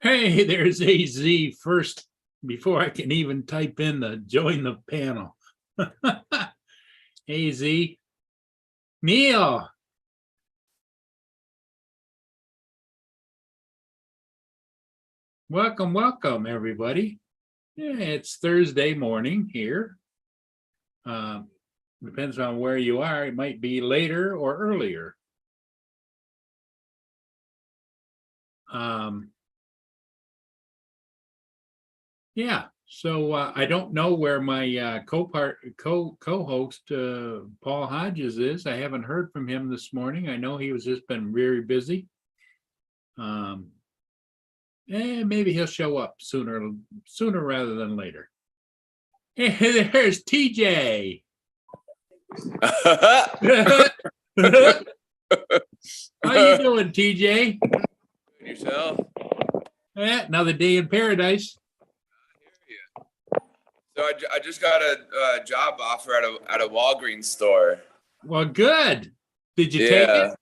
Hey, there's AZ first before I can even type in the join the panel. AZ, Neil. Welcome, everybody. Yeah, it's Thursday morning here. Depends on where you are. It might be later or earlier. Yeah, so I don't know where my co-host Paul Hodges is. I haven't heard from him this morning. I know he was just been very busy. Maybe he'll show up sooner rather than later. Hey, there's TJ. How you doing, TJ? Yourself? Yeah, another day in paradise. So I just got a job offer at a Walgreens store. Well, good. Did you take it?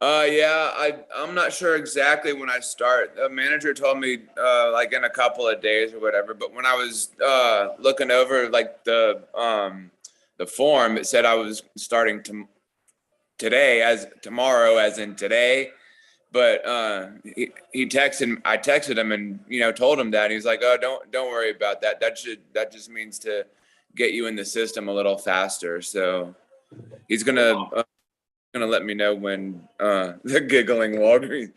Yeah, I'm not sure exactly when I start. The manager told me like in a couple of days or whatever. But when I was looking over like the form, it said I was starting today as tomorrow as in today. But I texted him and told him that. He's like, oh, don't worry about that. That just means to get you in the system a little faster. So he's gonna let me know when the giggling Walgreens.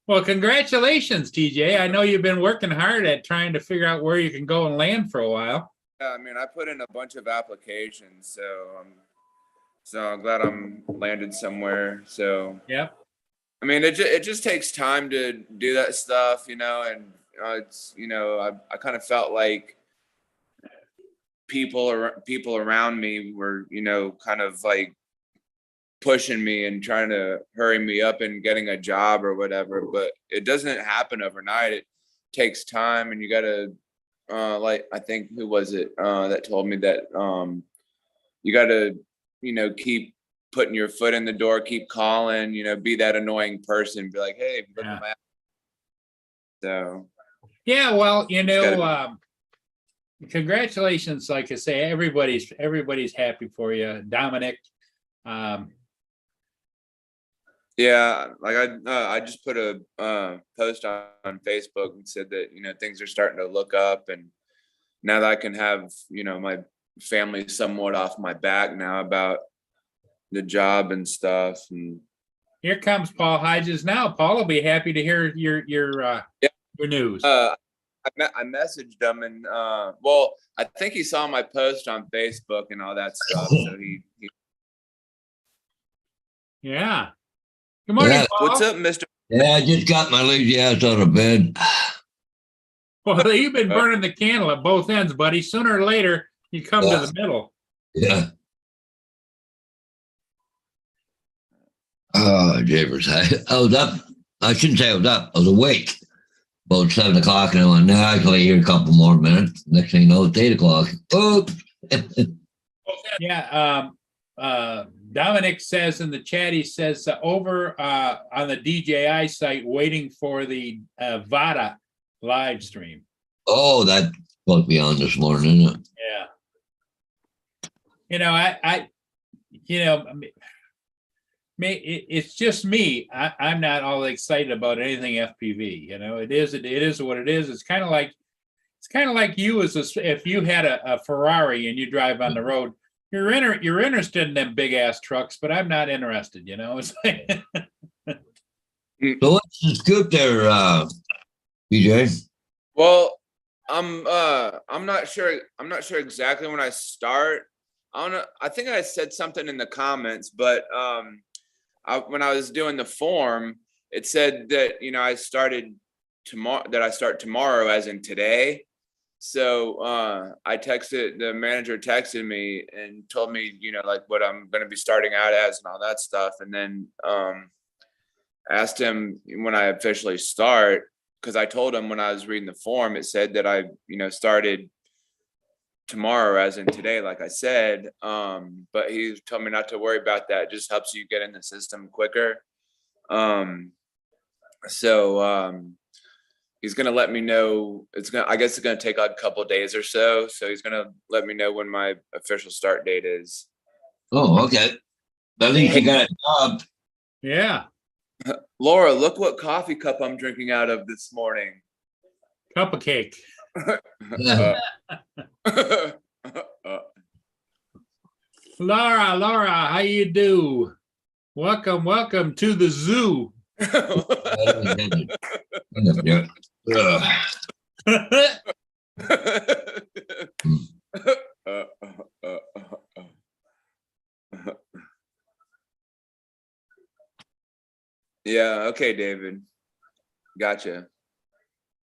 Well, congratulations, TJ. I know you've been working hard at trying to figure out where you can go and land for a while. Yeah, I mean, I put in a bunch of applications, so I'm glad I'm landed somewhere. So yep. I mean, it just takes time to do that stuff, and it's I kind of felt like people around me were kind of like pushing me and trying to hurry me up and getting a job or whatever, but it doesn't happen overnight. It takes time, and you gotta like, I think, who was it that told me that you gotta keep putting your foot in the door, keep calling, be that annoying person, be like, hey, look at my. So yeah, well, congratulations. Like I say, everybody's happy for you, Dominic. Yeah, like I just put a post on Facebook and said that things are starting to look up, and now that I can have my family somewhat off my back now about the job and stuff. And here comes Paul Hodges now. Paul will be happy to hear your news. I messaged him, and well, I think he saw my post on Facebook and all that stuff. So he yeah. Good morning, Paul. What's up, Mr.? Yeah, I just got my lazy ass out of bed. Well, you've been burning the candle at both ends, buddy. Sooner or later, you come to the middle. Yeah. Oh, Javers. I was up. I shouldn't say I was up. I was awake about 7 o'clock, and I went, nah, I can lay here a couple more minutes. Next thing you know, it's 8 o'clock. Oh. Yeah. Dominic says in the chat, he says over on the DJI site waiting for the VADA live stream. Oh, that put me on this morning, isn't it? Yeah. It's just me. I'm not all excited about anything FPV. It is what it is. It's kind of like you if you had a Ferrari and you drive on the road. You're interested in them big ass trucks, but I'm not interested. It's like So what's the scoop there, BJ? Well, I'm not sure. I'm not sure exactly when I start. I think I said something in the comments, but when I was doing the form, it said that I started tomorrow. That I start tomorrow, as in today. So the manager texted me and told me, like what I'm going to be starting out as and all that stuff. And then asked him when I officially start, because I told him when I was reading the form, it said that I, started tomorrow, as in today, like I said. But he told me not to worry about that. It just helps you get in the system quicker. So he's gonna let me know. I guess it's gonna take a couple of days or so. So he's gonna let me know when my official start date is. Oh, okay. At least you got a job. Yeah, Laura, look what coffee cup I'm drinking out of this morning. cup of cake. Yeah. Laura, how you do? Welcome to the zoo. Yeah, okay, David. Gotcha.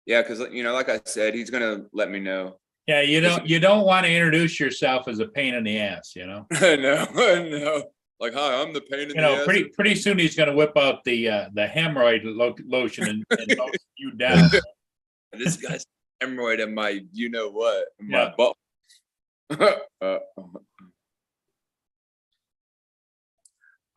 Yeah, because like I said, he's gonna let me know. Yeah, you don't want to introduce yourself as a pain in the ass, you know. No. Like, hi, I'm the pain in the ass. Pretty soon he's gonna whip out the hemorrhoid lotion and lotion you down. This guy's hemorrhoid in my what in Yeah. my butt.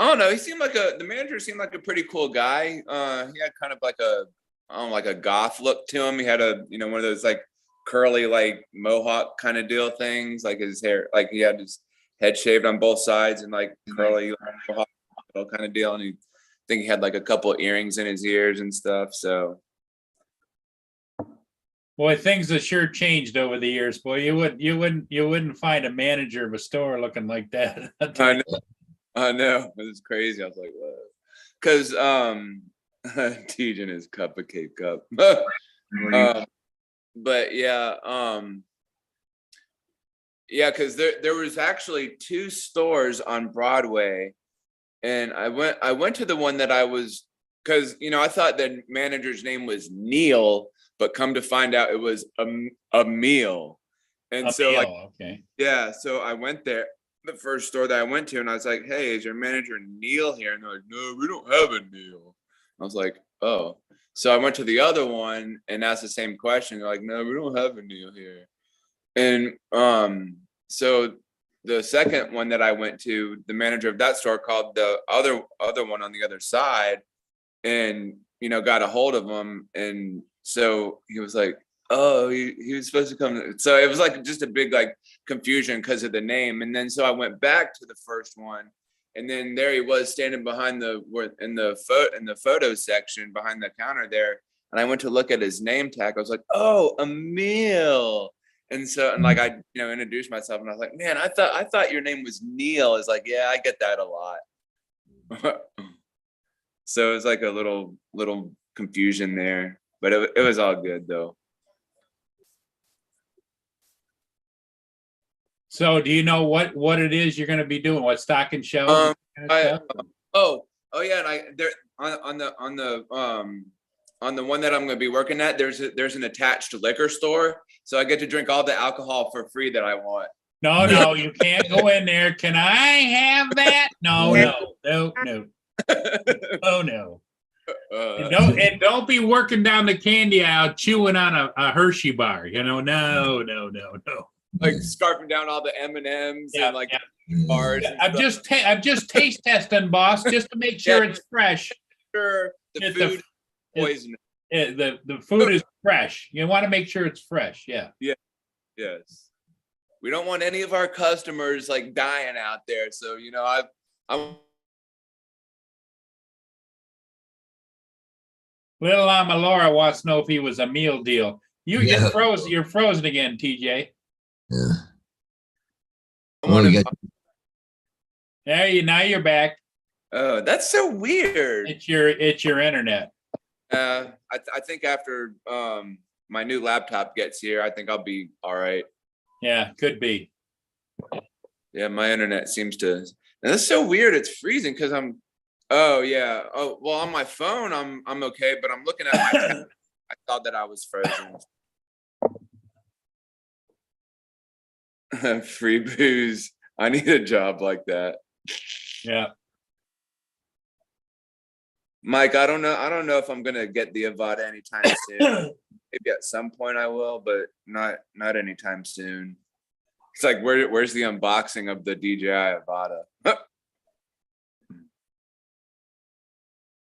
I don't know. The manager seemed like a pretty cool guy. He had kind of like a goth look to him. He had one of those like curly, like mohawk kind of deal things. Like his hair, like he had his head shaved on both sides and like curly mohawk kind of deal. And I think he had like a couple earrings in his ears and stuff. So, Boy, things have sure changed over the years. Boy, you wouldn't find a manager of a store looking like that. I know. It was crazy. I was like, what? Because teaching his cup of cake cup. But yeah, because there was actually 2 stores on Broadway, and I went to the one that I was, because I thought the manager's name was Neil, but come to find out it was a meal. And so like, okay. Yeah, so I went there, the first store that I went to, and I was like, hey, is your manager Neil here? And they're like, no, we don't have a Neil. I was like, oh. So I went to the other one and asked the same question. They're like, no, we don't have a Neil here. And so the second one that I went to, the manager of that store called the other one on the other side and, got a hold of him. And so he was like, oh, he was supposed to come. So it was like just a big like confusion because of the name. And then so I went back to the first one, and then there he was standing behind in the photo section behind the counter there. And I went to look at his name tag. I was like, oh, Emil. And like I introduced myself, and I was like, man, I thought your name was Neil. It's like, yeah, I get that a lot. So it was like a little confusion there, but it was all good though. So do you know what it is you're going to be doing? What stock and shelves? Oh yeah, and there on the one that I'm going to be working at, there's an attached liquor store, so I get to drink all the alcohol for free that I want. No, you can't go in there. Can I have that? No. Oh no. And don't be working down the candy aisle chewing on a Hershey bar. No. Like scarfing down all the M&Ms and like bars. I'm just taste testing, boss, just to make sure it's fresh. Sure, the food poison. The food is fresh. You want to make sure it's fresh. Yeah. Yes. We don't want any of our customers like dying out there. So I'm. Little Llama Laura wants to know if he was a meal deal. You're frozen again, TJ. Yeah. Now you're back. Oh, that's so weird. It's your internet. I think after my new laptop gets here, I think I'll be all right. Yeah, could be. Yeah, my internet seems to. And that's so weird. It's freezing because I'm. Oh yeah. Oh well, on my phone I'm okay, but I'm looking at my. I thought that I was frozen. Free booze. I need a job like that. Yeah. Mike, I don't know if I'm gonna get the Avada anytime soon. Maybe at some point I will, but not anytime soon. It's like where's the unboxing of the DJI Avada?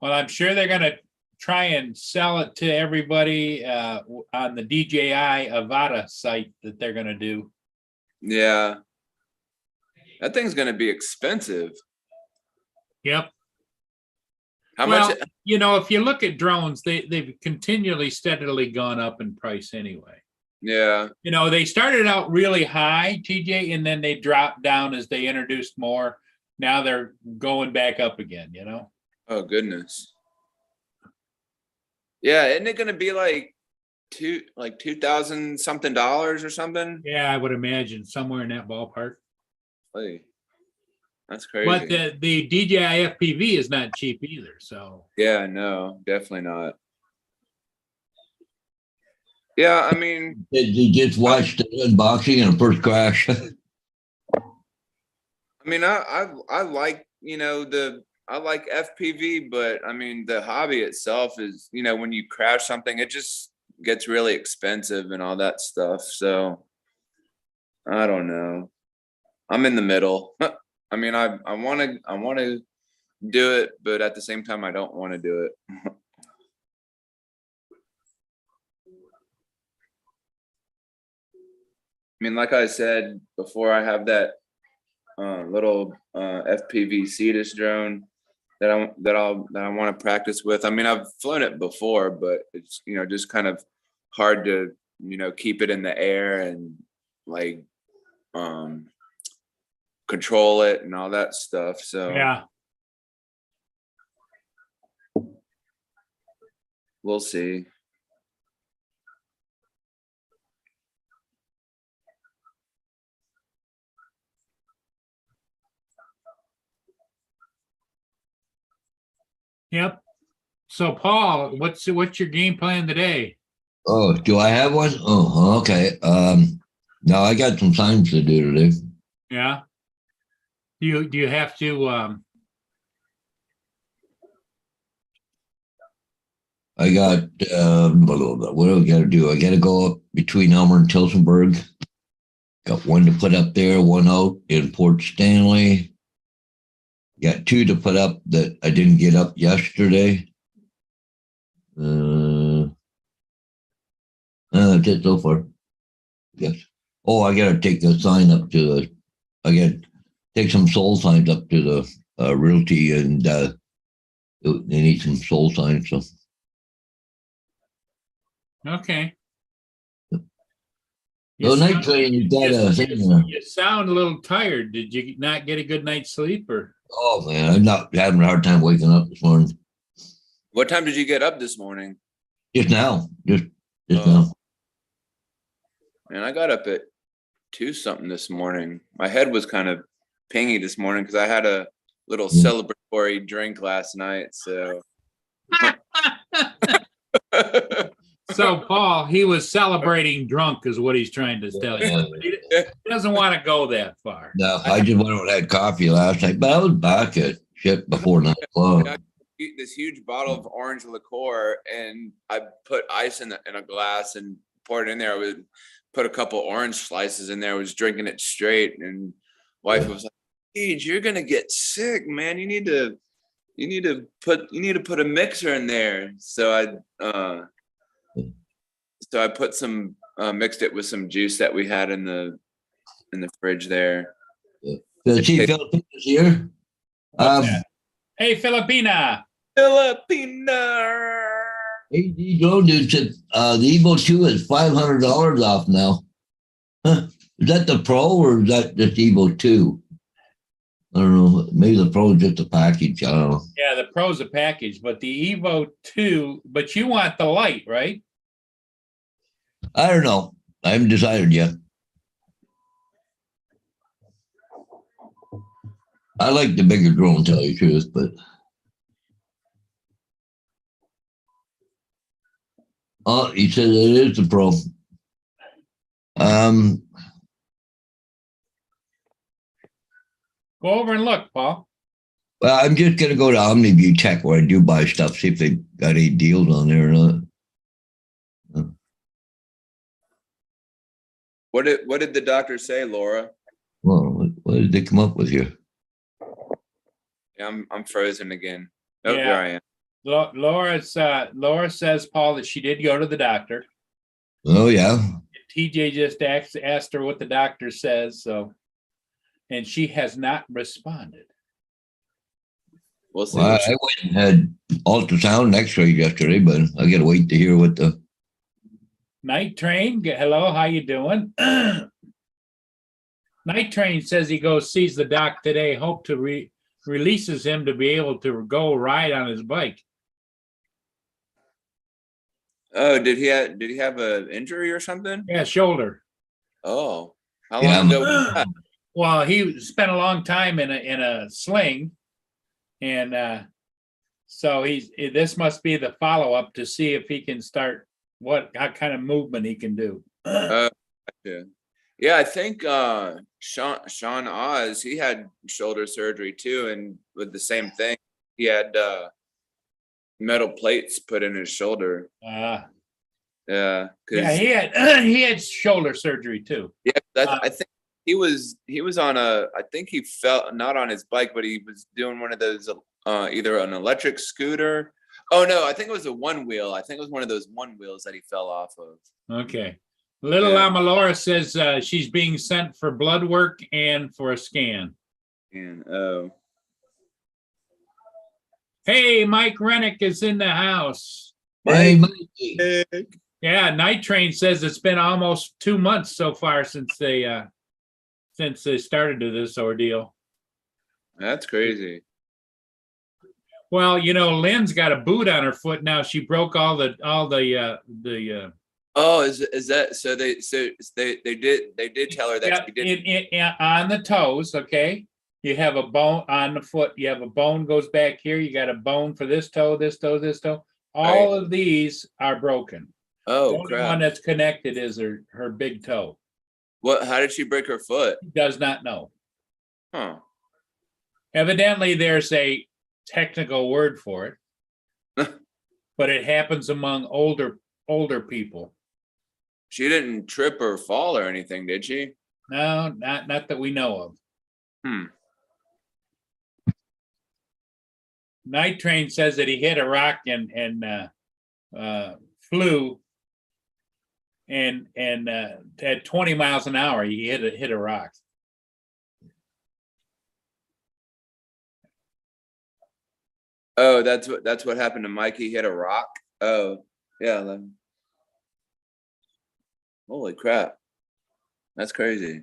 Well, I'm sure they're gonna try and sell it to everybody on the DJI Avata site that they're gonna do. Yeah. That thing's gonna be expensive. Yep. How Well, much? you know, if you look at drones, they've continually steadily gone up in price anyway. Yeah. You know, they started out really high, TJ, and then they dropped down as they introduced more. Now they're going back up again, you know? Oh goodness. Yeah, isn't it gonna be like 2,000 something dollars or something? Yeah, I would imagine somewhere in that ballpark. Like, that's crazy. But the DJI FPV is not cheap either, so. Yeah, no, definitely not. Yeah, I mean, Did you just watch the unboxing and the first crash? I like, I like FPV, but I mean, the hobby itself is, when you crash something, it just gets really expensive and all that stuff. So I don't know. I'm in the middle. I mean, I want to do it, but at the same time, I don't want to do it. I mean, like I said before, I have that little FPV Cetus drone that I want to practice with. I mean, I've flown it before, but it's just kind of hard to keep it in the air and like control it and all that stuff. So Yeah. we'll see. Yep. So Paul, what's your game plan today? Oh, do I have one? Oh, okay. No, I got some signs to do today. Yeah. Do you have to I got what do I got to do? I got to go up between Elmer and Tilsonburg. Got one to put up there, one out in Port Stanley. Got two to put up that I didn't get up yesterday. That's it so far. Yes. Oh, I got to take the sign up to the. I got to take some soul signs up to the realty, and they need some soul signs. So. okay. So night training, you got a thing. You sound a little tired. Did you not get a good night's sleep or? Oh man, I'm not having a hard time waking up this morning. What time did you get up this morning? Just now, just now. Man, I got up at 2 something this morning. My head was kind of pingy this morning because I had a little celebratory drink last night. So, So Paul, he was celebrating drunk, is what he's trying to tell you. He doesn't want to go that far. No, I just went and had coffee last night, but I was back at shit before 9 o'clock. This huge bottle of orange liqueur, and I put ice in a glass and poured it in there. I would put a couple orange slices in there. I was drinking it straight, and wife was like, "Dude, you're gonna get sick, man. You need to put a mixer in there." So I put some mixed it with some juice that we had in the fridge there. The Chief Philippines here. Hey, Filipina. Hey, Joe dude said the Evo 2 is $500 off now. Huh. Is that the Pro or is that just Evo 2? I don't know. Maybe the Pro is just a package. I don't know. Yeah, the Pro's a package, but the Evo 2, but you want the light, right? I don't know. I haven't decided yet. I like the bigger drone, to tell you the truth, but he said it is the Pro. Go over and look, Paul. Well, I'm just gonna go to OmniView Tech where I do buy stuff, see if they got any deals on there or not. What did the doctor say, Laura? Well, what did they come up with here? Yeah, I'm frozen again. Oh, Yeah. there I am. Laura says, Paul, that she did go to the doctor. Oh, yeah. TJ just asked her what the doctor says, so, and she has not responded. We'll see. Well, what I she- went and had ultrasound and x-ray yesterday, but I gotta wait to hear what the, Night Train, hello, how you doing? Night Train says he goes, sees the doc today, hope to releases him to be able to go ride on his bike. Oh, did he have an injury or something? Yeah, shoulder. Oh, how Yeah, long ago was that? Well, he spent a long time in a sling, and so this must be the follow-up to see if he can start what kind of movement he can do. Yeah. Yeah, I think Sean Oz, he had shoulder surgery too, and with the same thing, he had metal plates put in his shoulder. Yeah, 'Cause- he had shoulder surgery too. yeah, I think he was on I think he fell not on his bike, but he was doing one of those either an electric scooter. Oh no, I think it was a one wheel. I think it was one of those one wheels that he fell off of. Okay. Little Yeah. Amalora says she's being sent for blood work and for a scan. And Hey, Mike Rennick is in the house. hey, Mikey. Yeah, Night Train says it's been almost 2 months so far since they started to this ordeal. that's crazy. Well, Lynn's got a boot on her foot now. She broke all the Oh, is that so? They did tell her that yeah, she did. on the toes. Okay, you have a bone on the foot. You have a bone goes back here. You got a bone for this toe, this toe, this toe. All of these are broken. The Oh only one crap! that's connected is her big toe. What? How did she break her foot? Does not know. Huh? Evidently, there's a technical word for it, but it happens among older people. She didn't trip or fall or anything, did she? No, not that we know of. Hmm. Night Train says that he hit a rock and flew, and at 20 miles an hour he hit a rock. Oh, that's what happened to Mike. He hit a rock. Oh, yeah. Holy crap! That's crazy.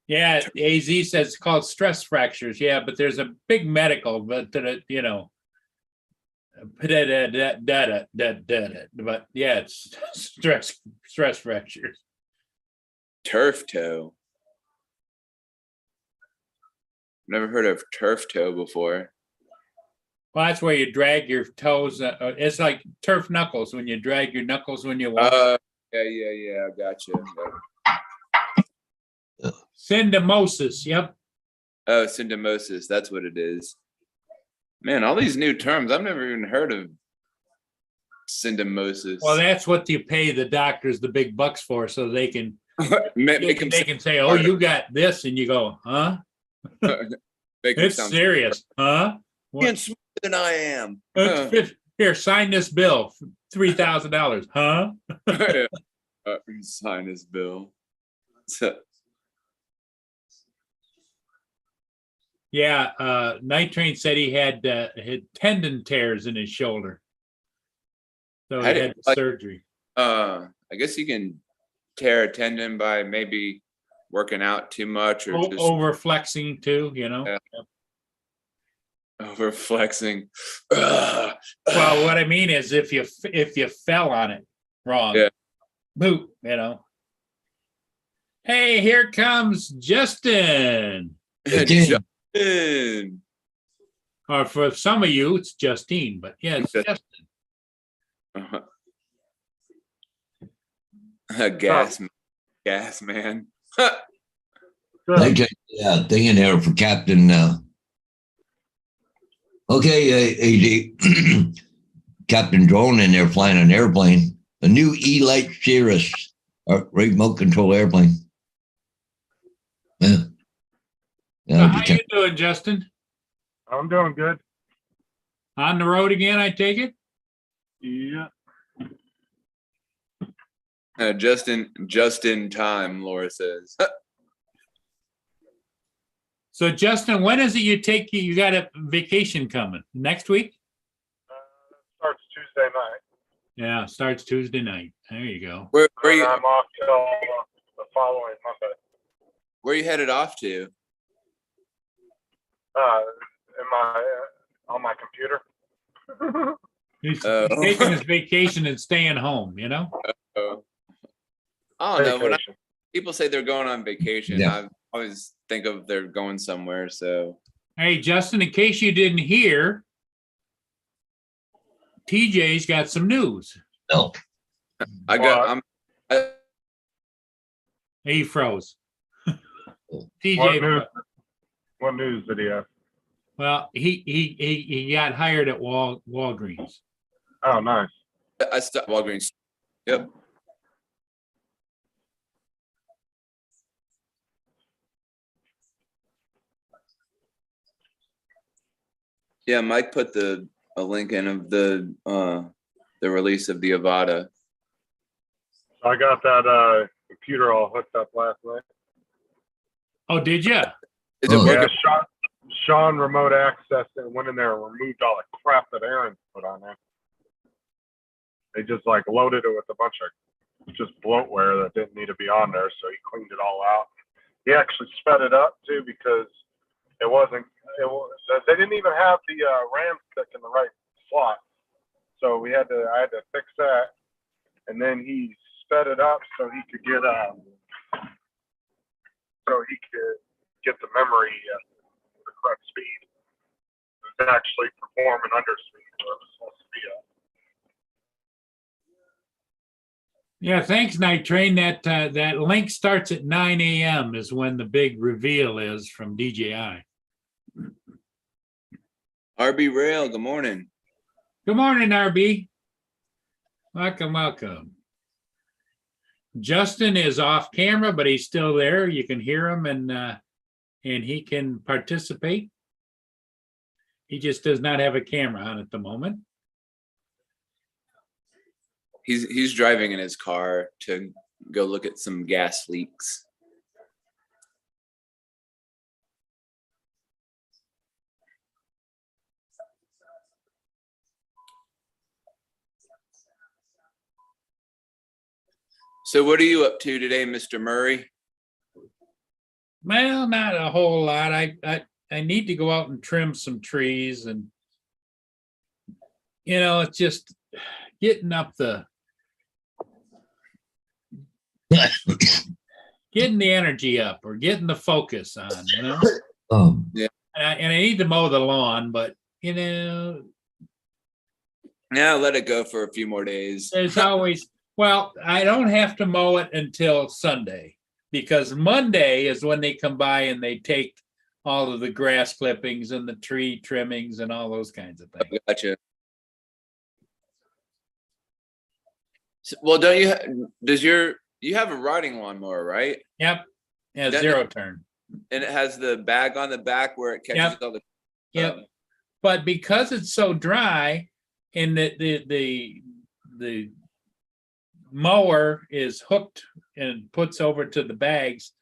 Yeah, AZ says it's called stress fractures. Yeah, but there's a big medical, but but yeah, it's stress fractures. Turf toe. Never heard of turf toe before. Well, that's where you drag your toes. It's like turf knuckles when you drag your knuckles when you walk. Yeah. Gotcha. Syndesmosis. Yep. Oh, syndesmosis. That's what it is. Man, all these new terms. I've never even heard of syndesmosis. Well, that's what you pay the doctors the big bucks for, so they can Make him they can say, "Oh, you got this," and you go, "Huh? make him It's sound serious, huh? being smarter than I am." Here, sign this bill, $3,000, huh?" Sign his bill. So, Yeah, Night Train said he had tendon tears in his shoulder, so he Had it, had like- surgery. I guess you can tear a tendon by maybe working out too much or just Over flexing too, Yeah. over flexing. Well, what I mean is if you fell on it wrong, Yeah. boot, Hey, here comes Justin. Justin. Or for some of you, it's Justine, but yeah, it's Justin. Justin. Gas man. They just, yeah, thing in there for Captain. Okay, AD, Captain Drone in there flying an airplane, a new E-Light Cirrus, remote control airplane. Yeah. So how you doing, Justin? I'm doing good. On the road again, I take it? Yeah. Just in time, Laura says. So Justin, when is it you got a vacation coming? Next week? Starts Tuesday night. Yeah, starts Tuesday night. There you go. Where And you I'm off till the following Monday. where you headed off to? In my on my computer. He's Oh. taking his vacation and staying home, you know? I don't know. When Vacation. people say they're going on vacation, Yeah. I always think of they're going somewhere. So Hey, Justin, in case you didn't hear, TJ's got some news. No, I got. He froze. What TJ, news? What news did he have? well, he got hired at Walgreens. Oh, nice. I stopped Walgreens. Yep. Yeah, Mike put a link in of the release of the Avada. So I got that computer all hooked up last night. Oh, did you? Is it Oh, Yeah, working? Sean remote accessed it and went in there and removed all the crap that Aaron put on there. They just like loaded it with a bunch of just bloatware that didn't need to be on there, so he cleaned it all out. He actually sped it up too because it wasn't. They didn't even have the RAM stick in the right slot, so I had to fix that, and then he sped it up so he could get the memory the correct speed. It was actually performing under speed where it was supposed to be at. Yeah, thanks, Night Train. That link starts at 9 a.m. is when the big reveal is from DJI. RB Rail. Good morning. Good morning, RB. Welcome, welcome. Justin is off camera, but he's still there. You can hear him and he can participate. He just does not have a camera on at the moment. He's driving in his car to go look at some gas leaks. So what are you up to today, Mr. Murray? Well, not a whole lot. I need to go out and trim some trees and it's just getting up getting the energy up or getting the focus on, um, and I need to mow the lawn, but Yeah, let it go for a few more days. there's always, well, I don't have to mow it until Sunday because Monday is when they come by and they take all of the grass clippings and the tree trimmings and all those kinds of things. Gotcha. Well, you have a riding lawnmower, right? Yep. Yeah, That- zero turn. And it has the bag on the back where it catches all the. Yep. But because it's so dry and the mower is hooked and puts over to the bags,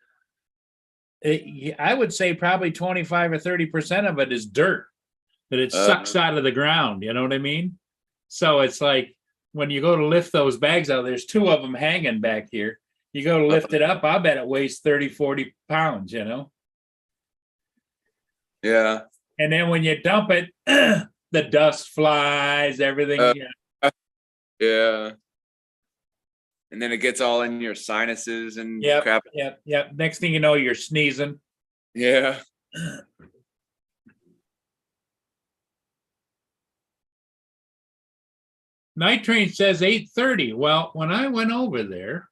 I would say probably 25 or 30% of it is dirt that it sucks out of the ground. You know what I mean? So it's like when you go to lift those bags out, there's two of them hanging back here. You go to lift it up, I bet it weighs 30, 40 pounds, Yeah. And then when you dump it, the dust flies, everything. Yeah. And then it gets all in your sinuses and Yep. crap. Yep. Next thing you know, you're sneezing. Yeah. Night Train says 8:30. Well, when I went over there,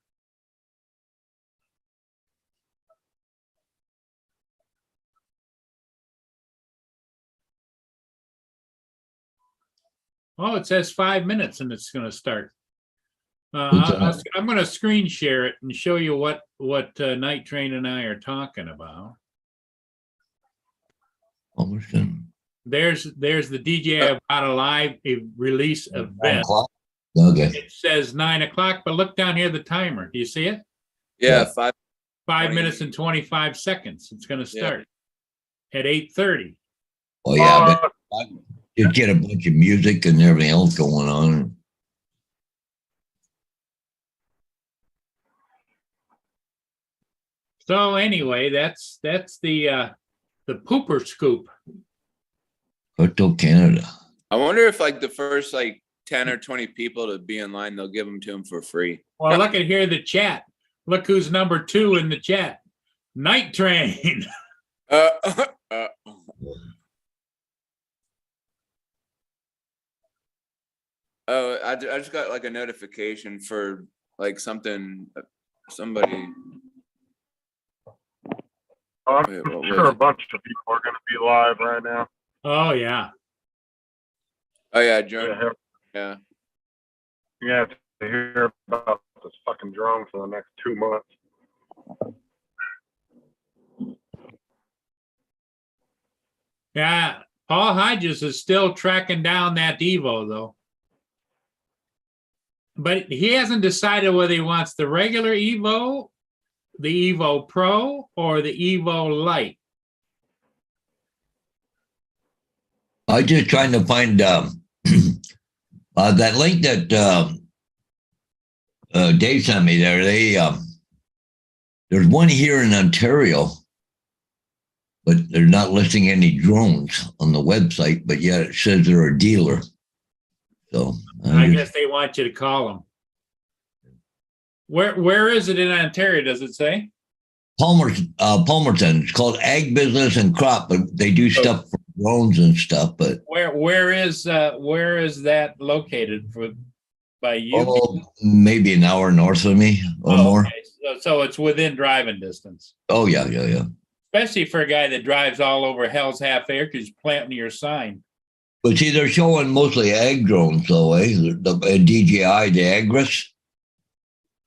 oh, it says 5 minutes and it's going to start. I'm going to screen share it and show you what Night Train and I are talking about. almost done. there's the DJ about a live release 9 event. o'clock? Okay. It says 9 o'clock, but look down here, the timer. Do you see it? Yeah, Yeah. 5. 5 minutes and 25 seconds. It's going to start at 8:30. Oh, yeah, Uh, but just get a bunch of music and everything else going on. So anyway, that's the pooper scoop. Crypto Canada. I wonder if like the first like 10 or 20 people to be in line, they'll give them to him for free. Well, look at here, the chat. Look who's number 2 in the chat. Night Train. Uh, oh, I just got like a notification for like something, somebody. I'm Wait, what was sure a it? bunch of people are going to be live right now. Oh yeah. Oh yeah, Yeah, Joan. Yeah. yeah, to hear about this fucking drone for the next 2 months. Yeah. Paul Hodges is still tracking down that Evo though. But he hasn't decided whether he wants the regular Evo, the Evo Pro, or the Evo Lite. I was just trying to find that link that Dave sent me there. There's one here in Ontario, but they're not listing any drones on the website, but yet it says they're a dealer. So I guess they want you to call them. Where is it in Ontario? Does it say? Palmerton. It's called Ag Business and Crop, but they do stuff for drones and stuff. But Where is that located by you? maybe an hour north of me or more. Okay. So it's within driving distance. Oh yeah. Especially for a guy that drives all over Hell's Half Acres planting your sign. But see, they're showing mostly ag drones, though, eh? The DJI, the Agris.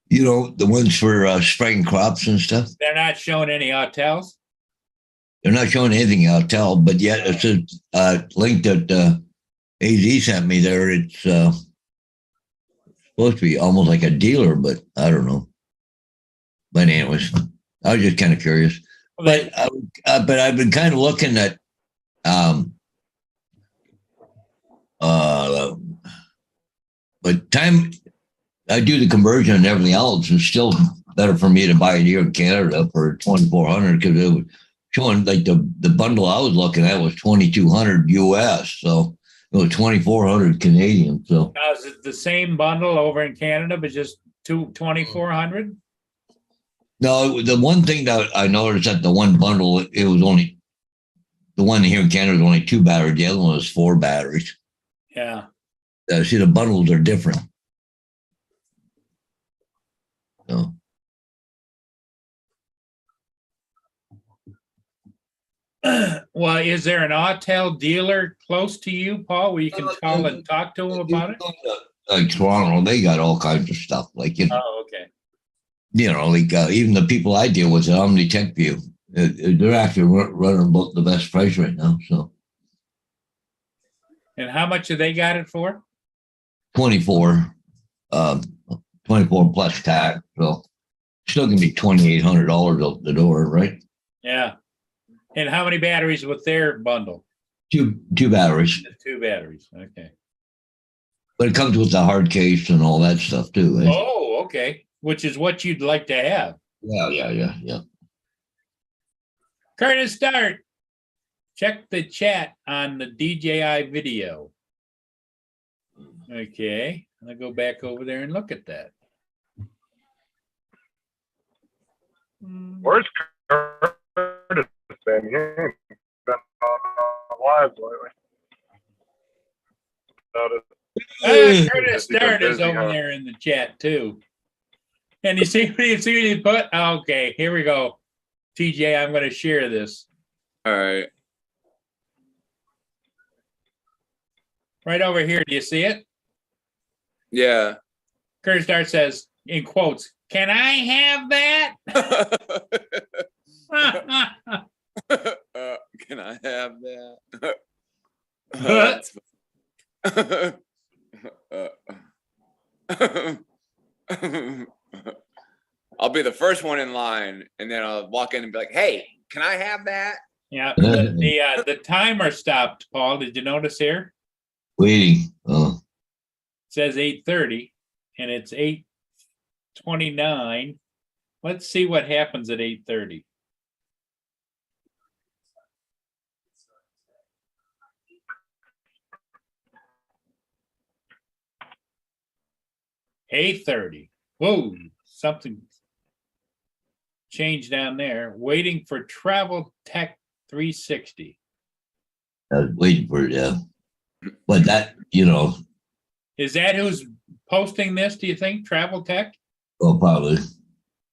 You know, the ones for spraying crops and stuff. They're not showing any hotels. They're not showing anything out tell, but yet it's a link that AZ sent me there. It's supposed to be almost like a dealer, but I don't know. But anyways, I was just kind of curious. But I've been kind of looking at but time I do the conversion and everything else, it's still better for me to buy it here in Canada for 2,400 because it was showing like the bundle I was looking at was 2,200 US, so it was 2,400 Canadian. So now, is it the same bundle over in Canada, but just 2,400? no, the one thing that I noticed that the one bundle, it was only the one here in Canada was only 2 batteries, the other one was 4 batteries. Yeah. See, the bundles are different. So. Well, is there an Autel dealer close to you, Paul, where you can call and talk to them about it? Like Toronto, they got all kinds of stuff. Like, Oh, okay. Like even the people I deal with at Omni Tech View, they're actually running about the best price right now. So And how much have they got it for? 24 plus tax. So still gonna be $2,800 out the door, right? Yeah. And how many batteries with their bundle? Two batteries, Just 2 batteries. Okay. but it comes with the hard case and all that stuff too. Eh? Oh, okay. Which is what you'd like to have. Yeah. Curtis Dart, check the chat on the DJI video. Okay, I'll go back over there and look at that. Where's Curtis been? He ain't been on live lately. Curtis Dart is over there in the chat too. And you see what he put? Okay, here we go. TJ, I'm going to share this. All right. Right over here. Do you see it? Yeah. Curtis Dart says, in quotes, "Can I have that?" Can I have that? That's- I'll be the first one in line, and then I'll walk in and be like, "Hey, can I have that?" Yeah, the timer stopped, Paul. Did you notice here? Waiting. Oh, It says 8:30 and it's 8:29. Let's see what happens at 8:30. $8:30. Whoa, something changed down there. Waiting for Travel Tech 360. I was waiting for it, yeah. But that, you know, Is that who's posting this, do you think? Travel Tech? well, probably.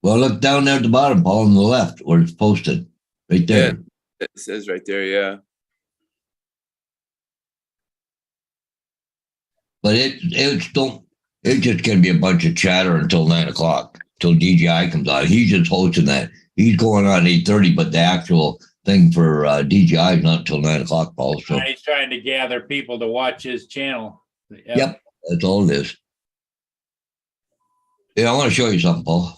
Well, look down there at the bottom, Paul, on the left, where it's posted, right there. It says right there, yeah. But it's just gonna be a bunch of chatter until 9 o'clock, till DJI comes out. He's just hosting that. He's going on 8:30, but the actual thing for DJI is not until 9 o'clock, Paul. So He's trying to gather people to watch his channel. yep, that's all it is. Yeah, I want to show you something, Paul.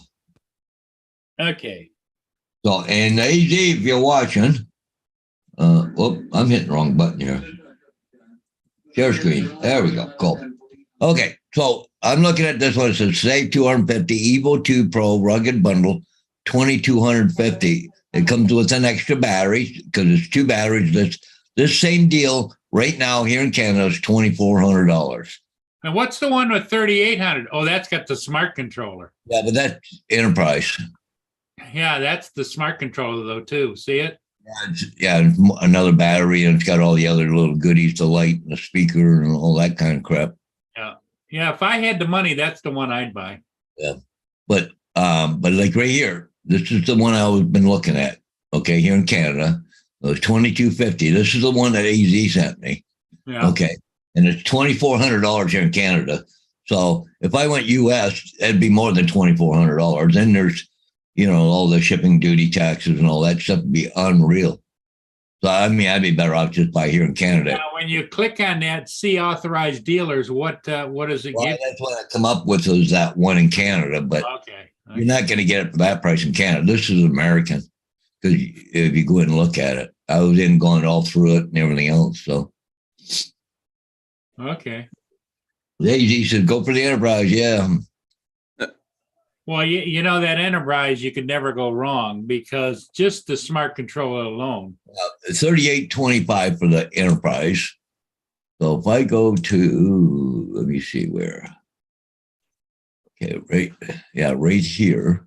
Okay. So, and AZ, if you're watching, whoop, I'm hitting the wrong button here. Share screen. There we go. Cool. Okay, so I'm looking at this one. It says save 250 Evo 2 Pro rugged bundle, 2,250. It comes with an extra battery because it's 2 batteries. This same deal right now here in Canada is $2,400. And what's the one with 3,800? Oh, that's got the smart controller. Yeah, but that's enterprise. Yeah, that's the smart controller though too. See it? It's another battery, and it's got all the other little goodies, the light and the speaker and all that kind of crap. Yeah, if I had the money, that's the one I'd buy. Yeah, but like right here, this is the one I've been looking at. Okay, here in Canada, it was $2,250. This is the one that AZ sent me. Yeah. Okay, and it's $2,400 here in Canada. So if I went US, it'd be more than $2,400. Then there's, all the shipping duty taxes and all that stuff would be unreal. So I mean, I'd be better off just buy here in Canada. Now, when you click on that, see authorized dealers, what does it Well, give? that's what I come up with is that one in Canada, but Okay. you're not going to get it for that price in Canada. This is American because if you go in and look at it, I was in going all through it and everything else. So Okay. the AZ said, go for the enterprise. Yeah. Well, you know that enterprise, you could never go wrong because just the smart controller alone. 38.25 for the enterprise. So if I go to, let me see where. Okay, right here.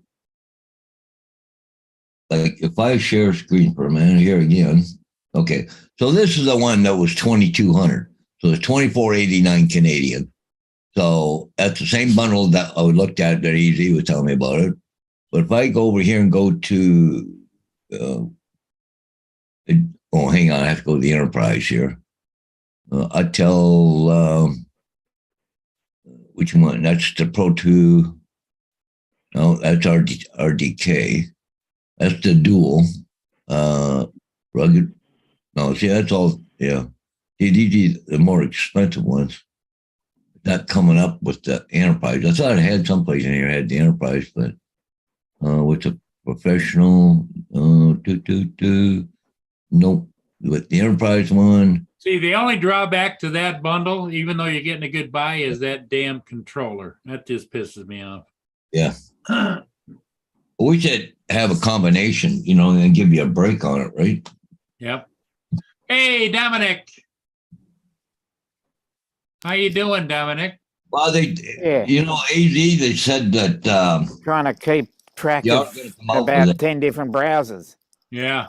Like if I share screen for a minute here again. Okay, so this is the one that was 2,200. So it's 2,489 Canadian. So that's the same bundle that I looked at that AZ was telling me about it. But if I go over here and go to, hang on, I have to go to the enterprise here. I tell which one? That's the Pro 2. No, that's RDK. That's the dual. Rugged. No, see, that's all. Yeah. See, these are the more expensive ones. Not coming up with the enterprise. I thought I had someplace in here had the enterprise, but with the professional, nope. With the enterprise one. See, the only drawback to that bundle, even though you're getting a good buy, is that damn controller. That just pisses me off. Yeah. We should have a combination, and give you a break on it, right? Yep. Hey, Dominic. How you doing, Dominic? Well, AZ, they said that Trying to keep track y'all of gonna come out with about it. 10 different browsers. Yeah.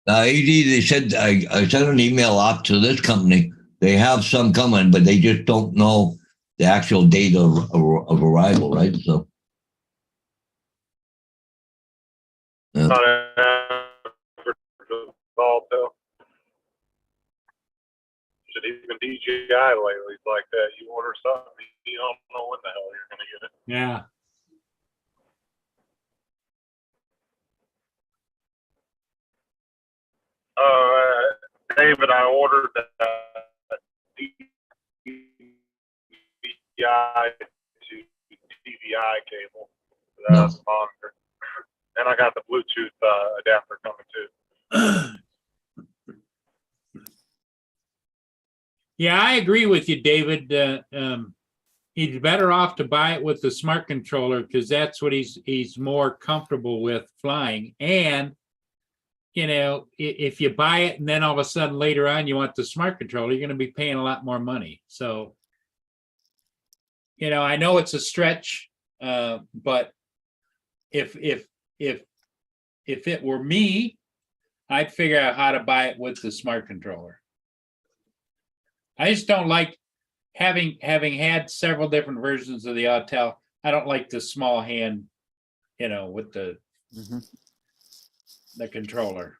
AZ, they said I sent an email off to this company. They have some coming, but they just don't know the actual date of arrival, right? So. Not all too. Should even DJI lately is like that. You order something, you don't know when the hell you're gonna get it. Yeah. David, I ordered that DVI to TVI cable. That's monitor. And I got the Bluetooth adapter coming too. Yeah, I agree with you, David. He's better off to buy it with the smart controller because that's what he's more comfortable with flying. And you know, if you buy it and then all of a sudden later on you want the smart controller, you're going to be paying a lot more money. So, you know, I know it's a stretch, but if it were me, I'd figure out how to buy it with the smart controller. I just don't like having had several different versions of the Autel. I don't like the small hand, you know, with the controller.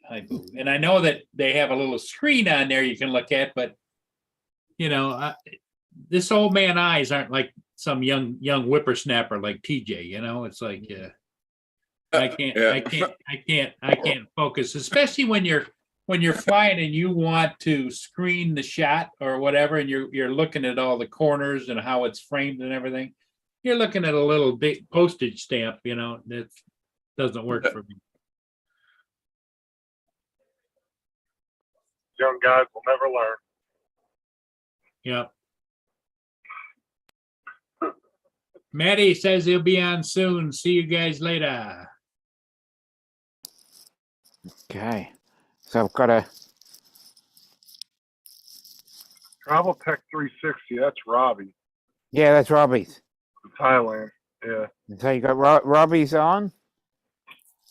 And I know that they have a little screen on there you can look at, but you know, this old man eyes aren't like some young whippersnapper like TJ. You know, it's like I can't focus, especially when you're flying and you want to screen the shot or whatever, and you're looking at all the corners and how it's framed and everything. You're looking at a little big postage stamp, you know, that doesn't work for me. Young guys will never learn. Yeah. Maddie says he'll be on soon. See you guys later. Okay. So I've got a, Travel Tech 360, that's Robbie yeah, that's Robbie's. from Thailand. Yeah. So you got Robbie's on,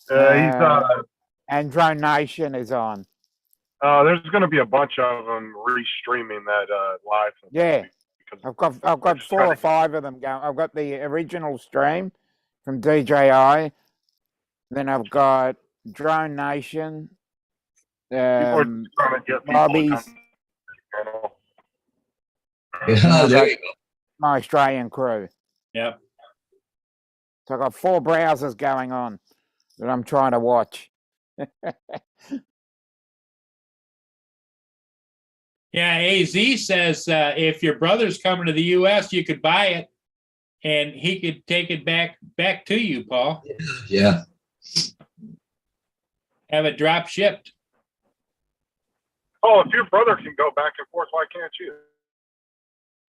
He's and Drone Nation is on. there's going to be a bunch of them restreaming that live. Yeah. Because I've got 4 or 5 of them going. I've got the original stream from DJI. Then I've got Drone Nation. people are trying to get people to Robbie's. come to the channel. Yeah, there you go. My Australian crew. Yep. So I've got 4 browsers going on that I'm trying to watch. Yeah, AZ says if your brother's coming to the US, you could buy it and he could take it back to you, Paul. Yeah. Have it drop shipped. Oh, if your brother can go back and forth, why can't you?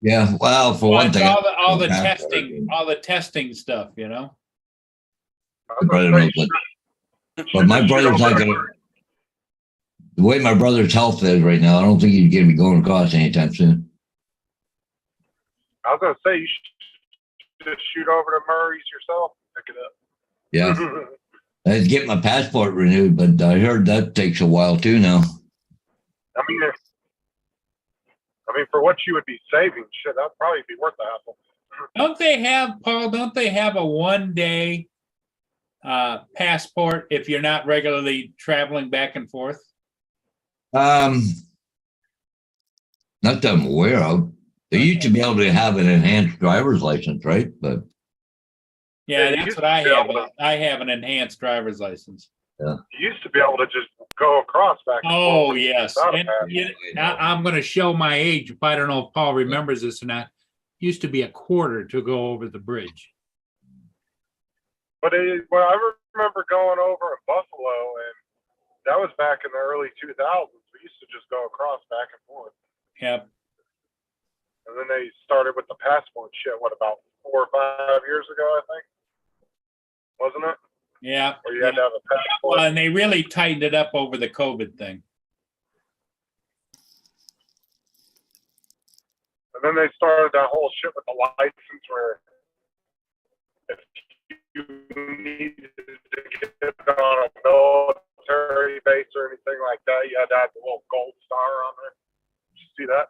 Yeah. Well, for one thing, all the testing stuff, you know. I'm brother gonna knows say, but my brother's not gonna. The way my brother's health is right now, I don't think he's gonna be going across anytime soon. I was gonna say you should just shoot over to Murray's yourself, pick it up. Yeah. I had to get my passport renewed, but I heard that takes a while too now. I mean, for what you would be saving, shit, that'd probably be worth the hassle. Don't they have a 1-day passport if you're not regularly traveling back and forth? Not that I'm aware of. They used to be able to have an enhanced driver's license, right? But Yeah, Yeah, that's you what I used to be have. able to- I have an enhanced driver's license. You used to be able to just go across back and Oh, forth yes. without a And passport. I'm going to show my age. If I don't know if Paul remembers this or not. Used to be a quarter to go over the bridge. But well, I remember going over in Buffalo, and that was back in the early 2000s. We used to just go across back and forth. Yep. And then they started with the passport shit, what, about 4 or 5 years ago, I think? Wasn't it? Yeah. Where you had to have a passport. Well, and they really tightened it up over the COVID thing. And then they started that whole shit with the license where if you needed to get on a military base or anything like that, you had to have the little gold star on there. Did you see that?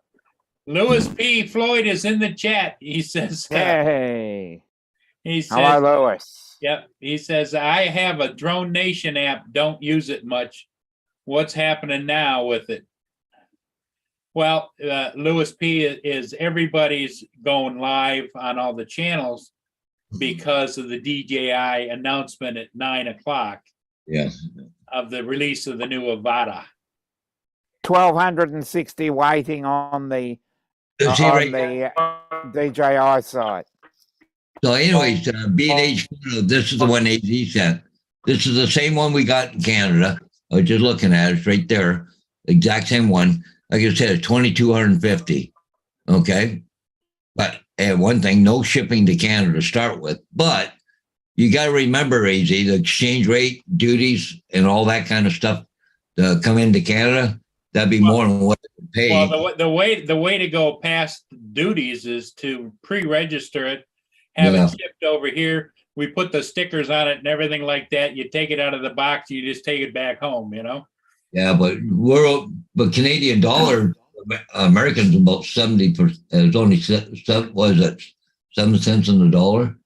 Louis P. Floyd is in the chat. He says, Hey. he says, Hello, Louis. yep. He says, I have a Drone Nation app. Don't use it much. What's happening now with it? Well, Louis P. is everybody's going live on all the channels because of the DJI announcement at 9 o'clock yeah. of the release of the new Avata. $1,260 waiting on the See, on right, the DJI site. so anyways, B&H, this is the one AZ sent. This is the same one we got in Canada. I was just looking at it, it's right there. Exact same one. Like I said, 2,250. Okay. But and one thing, no shipping to Canada to start with. But you got to remember, AZ, the exchange rate, duties, and all that kind of stuff to come into Canada, that'd be more than what they pay. Well, the way to go past duties is to pre-register it, have Yeah. it shipped over here. We put the stickers on it and everything like that. You take it out of the box, you just take it back home, you know? Yeah, but Canadian dollar, Americans about 70%. It's only was it 7 cents on the dollar?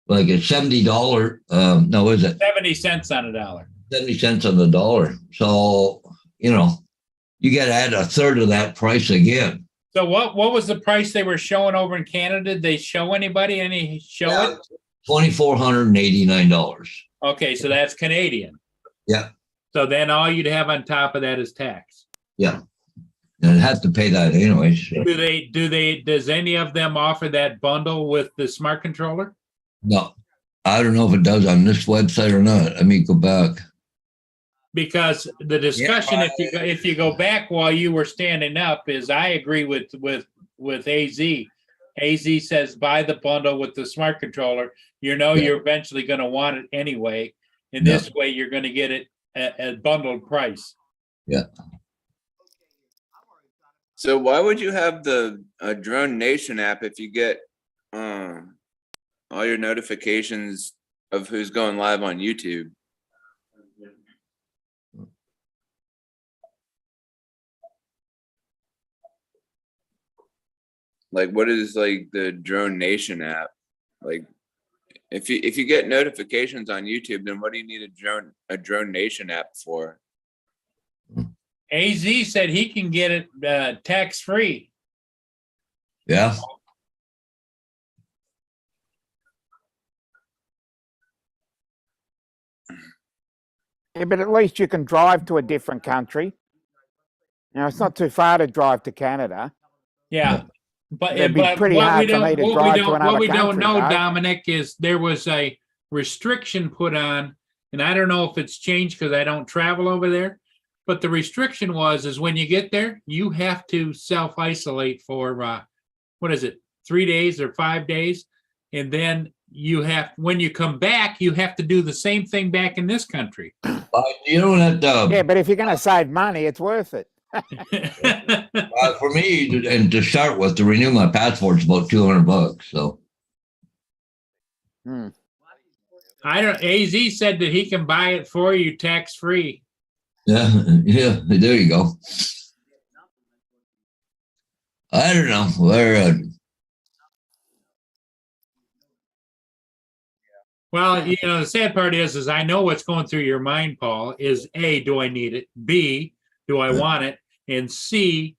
Like it's $70. No, is it 70 cents on a dollar. 70 cents on the dollar? So you got to add a third of that price again. So what was the price they were showing over in Canada? Did they show anybody any show it? $2,489. Okay, so that's Canadian. Yeah. So then all you'd have on top of that is tax. Yeah, and have to pay that anyways. So. Does any of them offer that bundle with the smart controller? No, I don't know if it does on this website or not. Let me go back. Because the discussion, if you go back while you were standing up, is I agree with AZ. AZ says buy the bundle with the smart controller. You're eventually going to want it anyway. And this way you're going to get it at bundled price. Yeah. So why would you have the Drone Nation app if you get all your notifications of who's going live on YouTube? Like, what is like the Drone Nation app? Like, if you get notifications on YouTube, then what do you need a Drone Nation app for? AZ said he can get it tax free. Yeah. Yeah, but at least you can drive to a different country. It's not too far to drive to Canada. Yeah. But, It'd be but pretty what hard we for me don't, to what drive we to don't, another what we don't country, know, though. Dominic, is there was a restriction put on, and I don't know if it's changed because I don't travel over there. But the restriction is when you get there, you have to self-isolate for, 3 days or 5 days. And then when you come back, you have to do the same thing back in this country. You don't have to. Yeah, but if you're going to save money, it's worth it. For me, and to start with, to renew my passport's about $200. So AZ said that he can buy it for you tax free. yeah, there you go. I don't know where. Well, the sad part is I know what's going through your mind, Paul, is A, do I need it? B, do I want it? And C,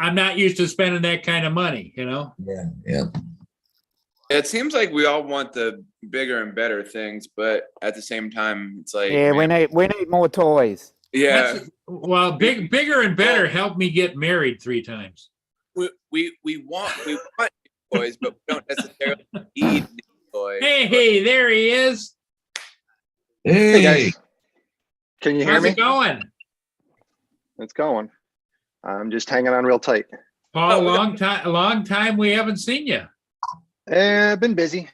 I'm not used to spending that kind of money, Yeah. It seems like we all want the bigger and better things, but at the same time, it's like, Yeah, we need more toys. yeah, Well, bigger and better helped me get married 3 times. we want toys, but we don't necessarily need toys. Hey, there he is. Hey, guys. Can you hear How's me? it going? It's going. I'm just hanging on real tight. Paul, long time we haven't seen you. I've been busy.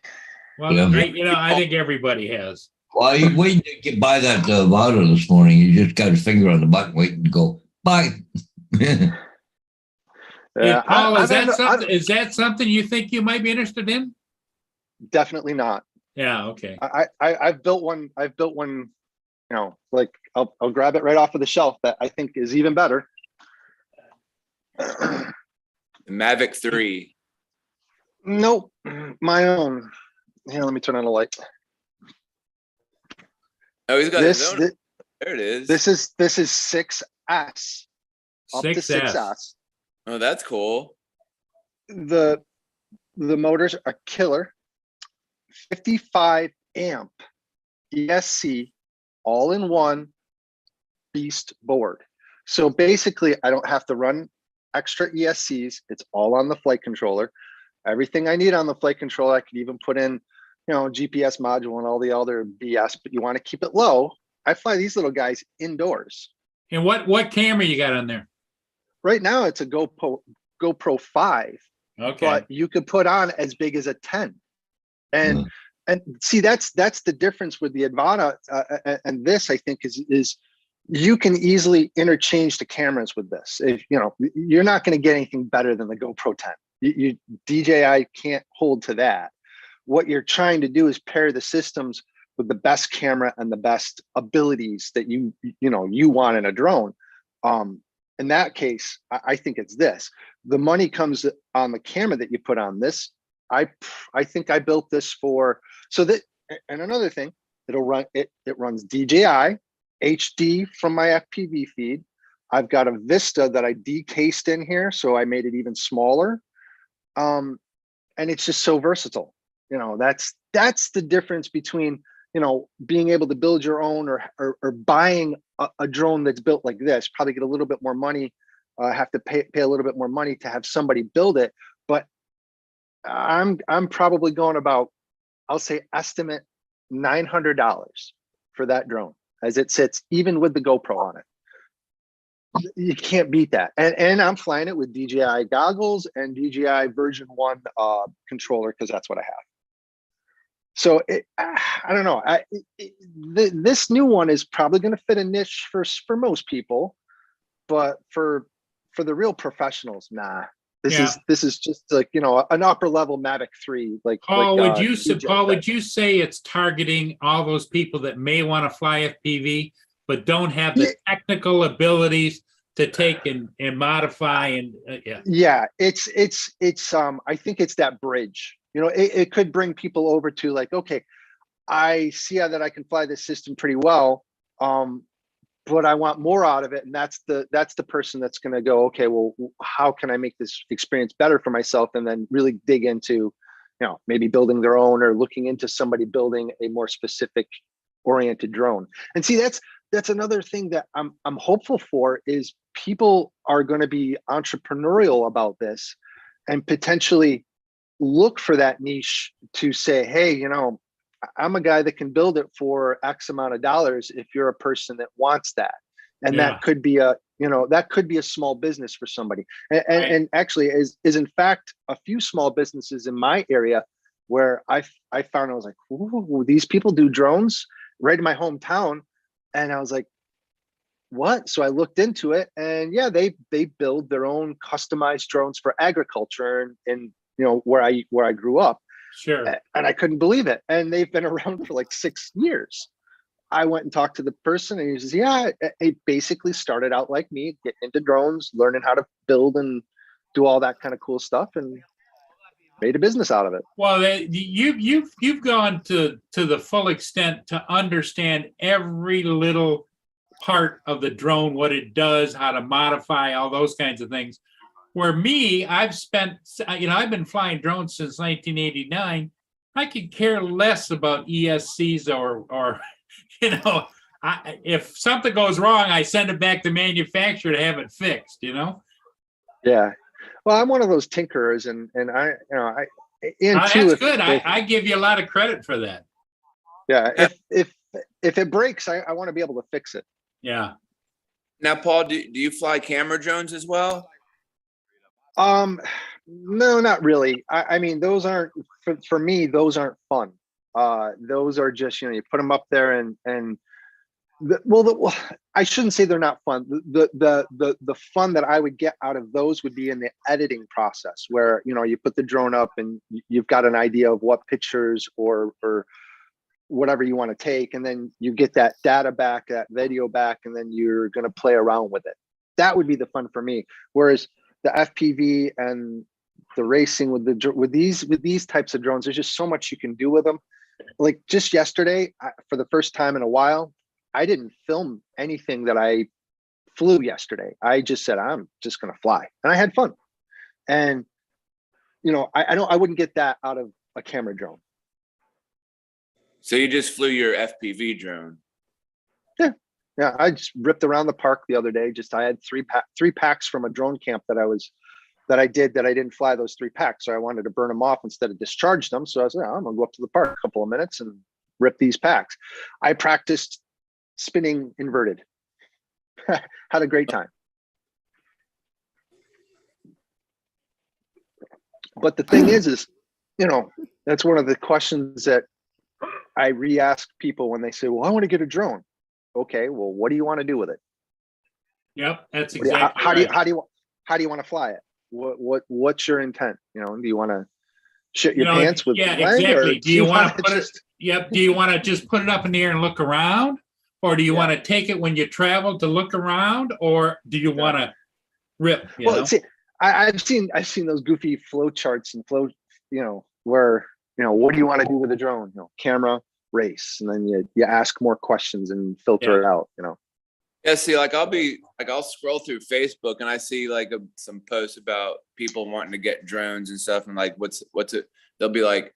Well, Yeah. I think everybody has. well, you waiting to get by that Vado this morning. You just got his finger on the button, waiting to go bye. Hey, Paul, I'm is that something you think you might be interested in? definitely not. Yeah. Okay. I've built one. Like I'll grab it right off of the shelf that I think is even better. Mavic 3. Nope, my own. Here, let me turn on the light. Oh, he's got his own. This There it is. this is 6S. Up to 6S. 6S. Oh, that's cool. The motors are killer. 55 amp ESC all-in-one beast board. So basically, I don't have to run extra ESCs. It's all on the flight controller. Everything I need on the flight controller, I could even put in, GPS module and all the other BS, but you want to keep it low. I fly these little guys indoors. And what camera you got on there? Right now, it's a GoPro 5, Okay. but you could put on as big as a 10. And Mm. and see, that's the difference with the Advana and this. I think is you can easily interchange the cameras with this. If you're not going to get anything better than the GoPro 10. DJI can't hold to that. What you're trying to do is pair the systems with the best camera and the best abilities that you want in a drone. In that case, I think it's this. The money comes on the camera that you put on this. I think I built this for so that. And another thing, it'll run it runs DJI HD from my FPV feed. I've got a Vista that I decased in here, so I made it even smaller. And it's just so versatile. That's the difference between being able to build your own or buying a drone that's built like this. Probably get a little bit more money, have to pay a little bit more money to have somebody build it. But I'm probably going about, I'll say estimate $900 for that drone as it sits, even with the GoPro on it. You can't beat that. And I'm flying it with DJI goggles and DJI version 1 controller, because that's what I have. So I don't know. This new one is probably going to fit a niche for most people, but for the real professionals, nah. This is just like an upper level Mavic 3. Paul, would you DJI say it's targeting all those people that may want to fly FPV but don't have the technical abilities to take and modify and Yeah, it's I think it's that bridge. It could bring people over to like, okay, I see that I can fly this system pretty well, but I want more out of it, and that's the person that's going to go, okay, well, how can I make this experience better for myself, and then really dig into, maybe building their own or looking into somebody building a more specific oriented drone. And see, that's another thing that I'm hopeful for is people are going to be entrepreneurial about this and potentially look for that niche to say, hey, I'm a guy that can build it for X amount of dollars if you're a person that wants that. And that could be a small business for somebody. And actually is in fact a few small businesses in my area where I found, I was like, ooh, these people do drones right in my hometown. And I was like, what? So I looked into it, and yeah, they build their own customized drones for agriculture and where I grew up. Sure. And I couldn't believe it. And they've been around for like 6 years. I went and talked to the person, and he says, yeah, it basically started out like me, getting into drones, learning how to build and do all that kind of cool stuff, and made a business out of it. Well, you've gone to the full extent to understand every little part of the drone, what it does, how to modify, all those kinds of things. Where me, I've been flying drones since 1989. I could care less about ESCs or if something goes wrong, I send it back to manufacturer to have it fixed. Yeah. Well, I'm one of those tinkerers, and that's good. I give you a lot of credit for that. Yeah. If it breaks, I want to be able to fix it. Yeah. Now, Paul, do you fly camera drones as well? No, not really. I mean, those aren't for me. Those aren't fun. Those are just you put them up there and I shouldn't say they're not fun. The fun that I would get out of those would be in the editing process, where you put the drone up and you've got an idea of what pictures or whatever you want to take, and then you get that data back, that video back, and then you're going to play around with it. That would be the fun for me. Whereas the FPV and the racing with these types of drones, there's just so much you can do with them. Like just yesterday, for the first time in a while, I didn't film anything that I flew yesterday. I just said, I'm just going to fly, and I had fun. And I wouldn't get that out of a camera drone. So you just flew your FPV drone? Yeah. Yeah, I just ripped around the park the other day. Just I had three packs from a drone camp that I didn't fly those 3 packs. So I wanted to burn them off instead of discharge them. So I said, I'm gonna go up to the park a couple of minutes and rip these packs. I practiced spinning inverted. Had a great time. But the thing is, that's one of the questions that I re-ask people when they say, well, I want to get a drone. Okay, well, what do you want to do with it? Yep, that's exactly How right. do you want to fly it? What's your intent? Do you want to shit your You know, pants with yeah, the leg, exactly. or Do you want wanna to put it? just Yep. Do you want to just put it up in the air and look around, or do you want to take it when you travel to look around, or do you want to rip? You know? see, I've seen those goofy flow charts and where what do you want to do with a drone? Camera, race, and then you ask more questions and filter it out. Yeah, see, like I'll scroll through Facebook and I see like some posts about people wanting to get drones and stuff, and like what's it? They'll be like,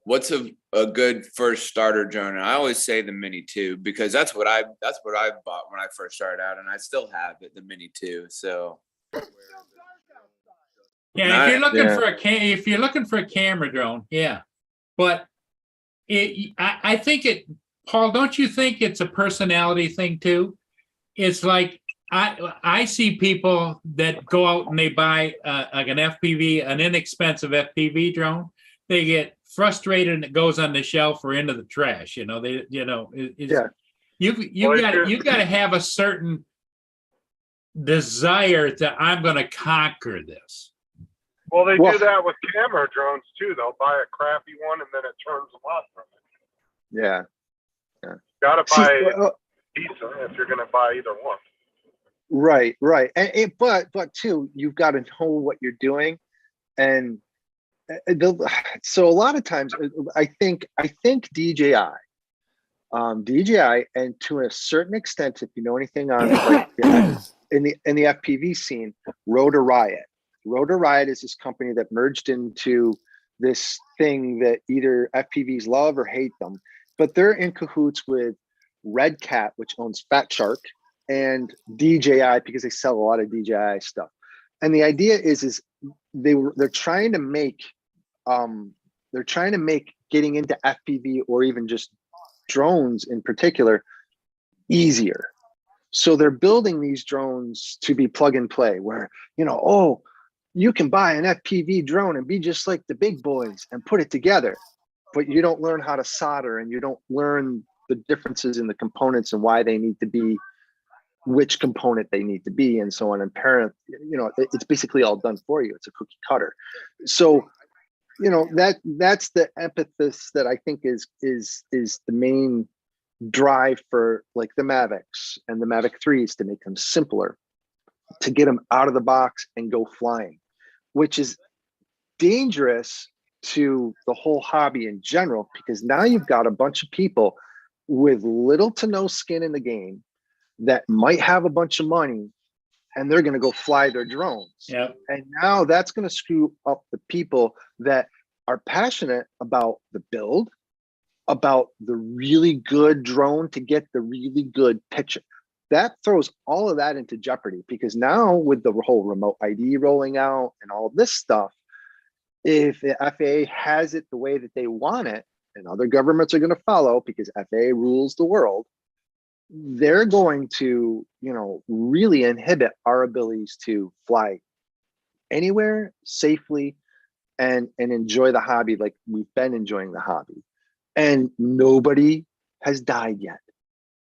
what's a good first starter drone? And I always say the Mini 2, because that's what I bought when I first started out, and I still have it, the Mini 2. So Yeah, if you're looking for a camera drone, yeah, but I think Paul, don't you think it's a personality thing too? It's like I see people that go out and they buy like an FPV, an inexpensive FPV drone. They get frustrated and it goes on the shelf or into the trash. You've got to have a certain desire that I'm going to conquer this. Well, they do that with camera drones too. They'll buy a crappy one and then it turns them off from it. Yeah. Gotta buy decent if you're gonna buy either one. Right. But too, you've got to know what you're doing, and so a lot of times, I think DJI, and to a certain extent, if you know anything on like in the FPV scene, Rotor Riot. Rotor Riot is this company that merged into this thing that either FPVs love or hate them, but they're in cahoots with Red Cat, which owns Fat Shark, and DJI, because they sell a lot of DJI stuff. And the idea is they're trying to make getting into FPV or even just drones in particular easier. So they're building these drones to be plug and play, where you can buy an FPV drone and be just like the big boys and put it together, but you don't learn how to solder, and you don't learn the differences in the components and why they need to be, which component they need to be, and so on. And it's basically all done for you. It's a cookie cutter. So, that's the emphasis that I think is the main drive for like the Mavics and the Mavic 3s, to make them simpler, to get them out of the box and go flying, which is dangerous to the whole hobby in general, because now you've got a bunch of people with little to no skin in the game that might have a bunch of money, and they're going to go fly their drones. Yep. And now that's going to screw up the people that are passionate about the build, about the really good drone to get the really good picture. That throws all of that into jeopardy, because now with the whole remote ID rolling out and all this stuff, if the FAA has it the way that they want it, and other governments are going to follow, because FAA rules the world, they're going to, really inhibit our abilities to fly anywhere safely and enjoy the hobby like we've been enjoying the hobby. And nobody has died yet.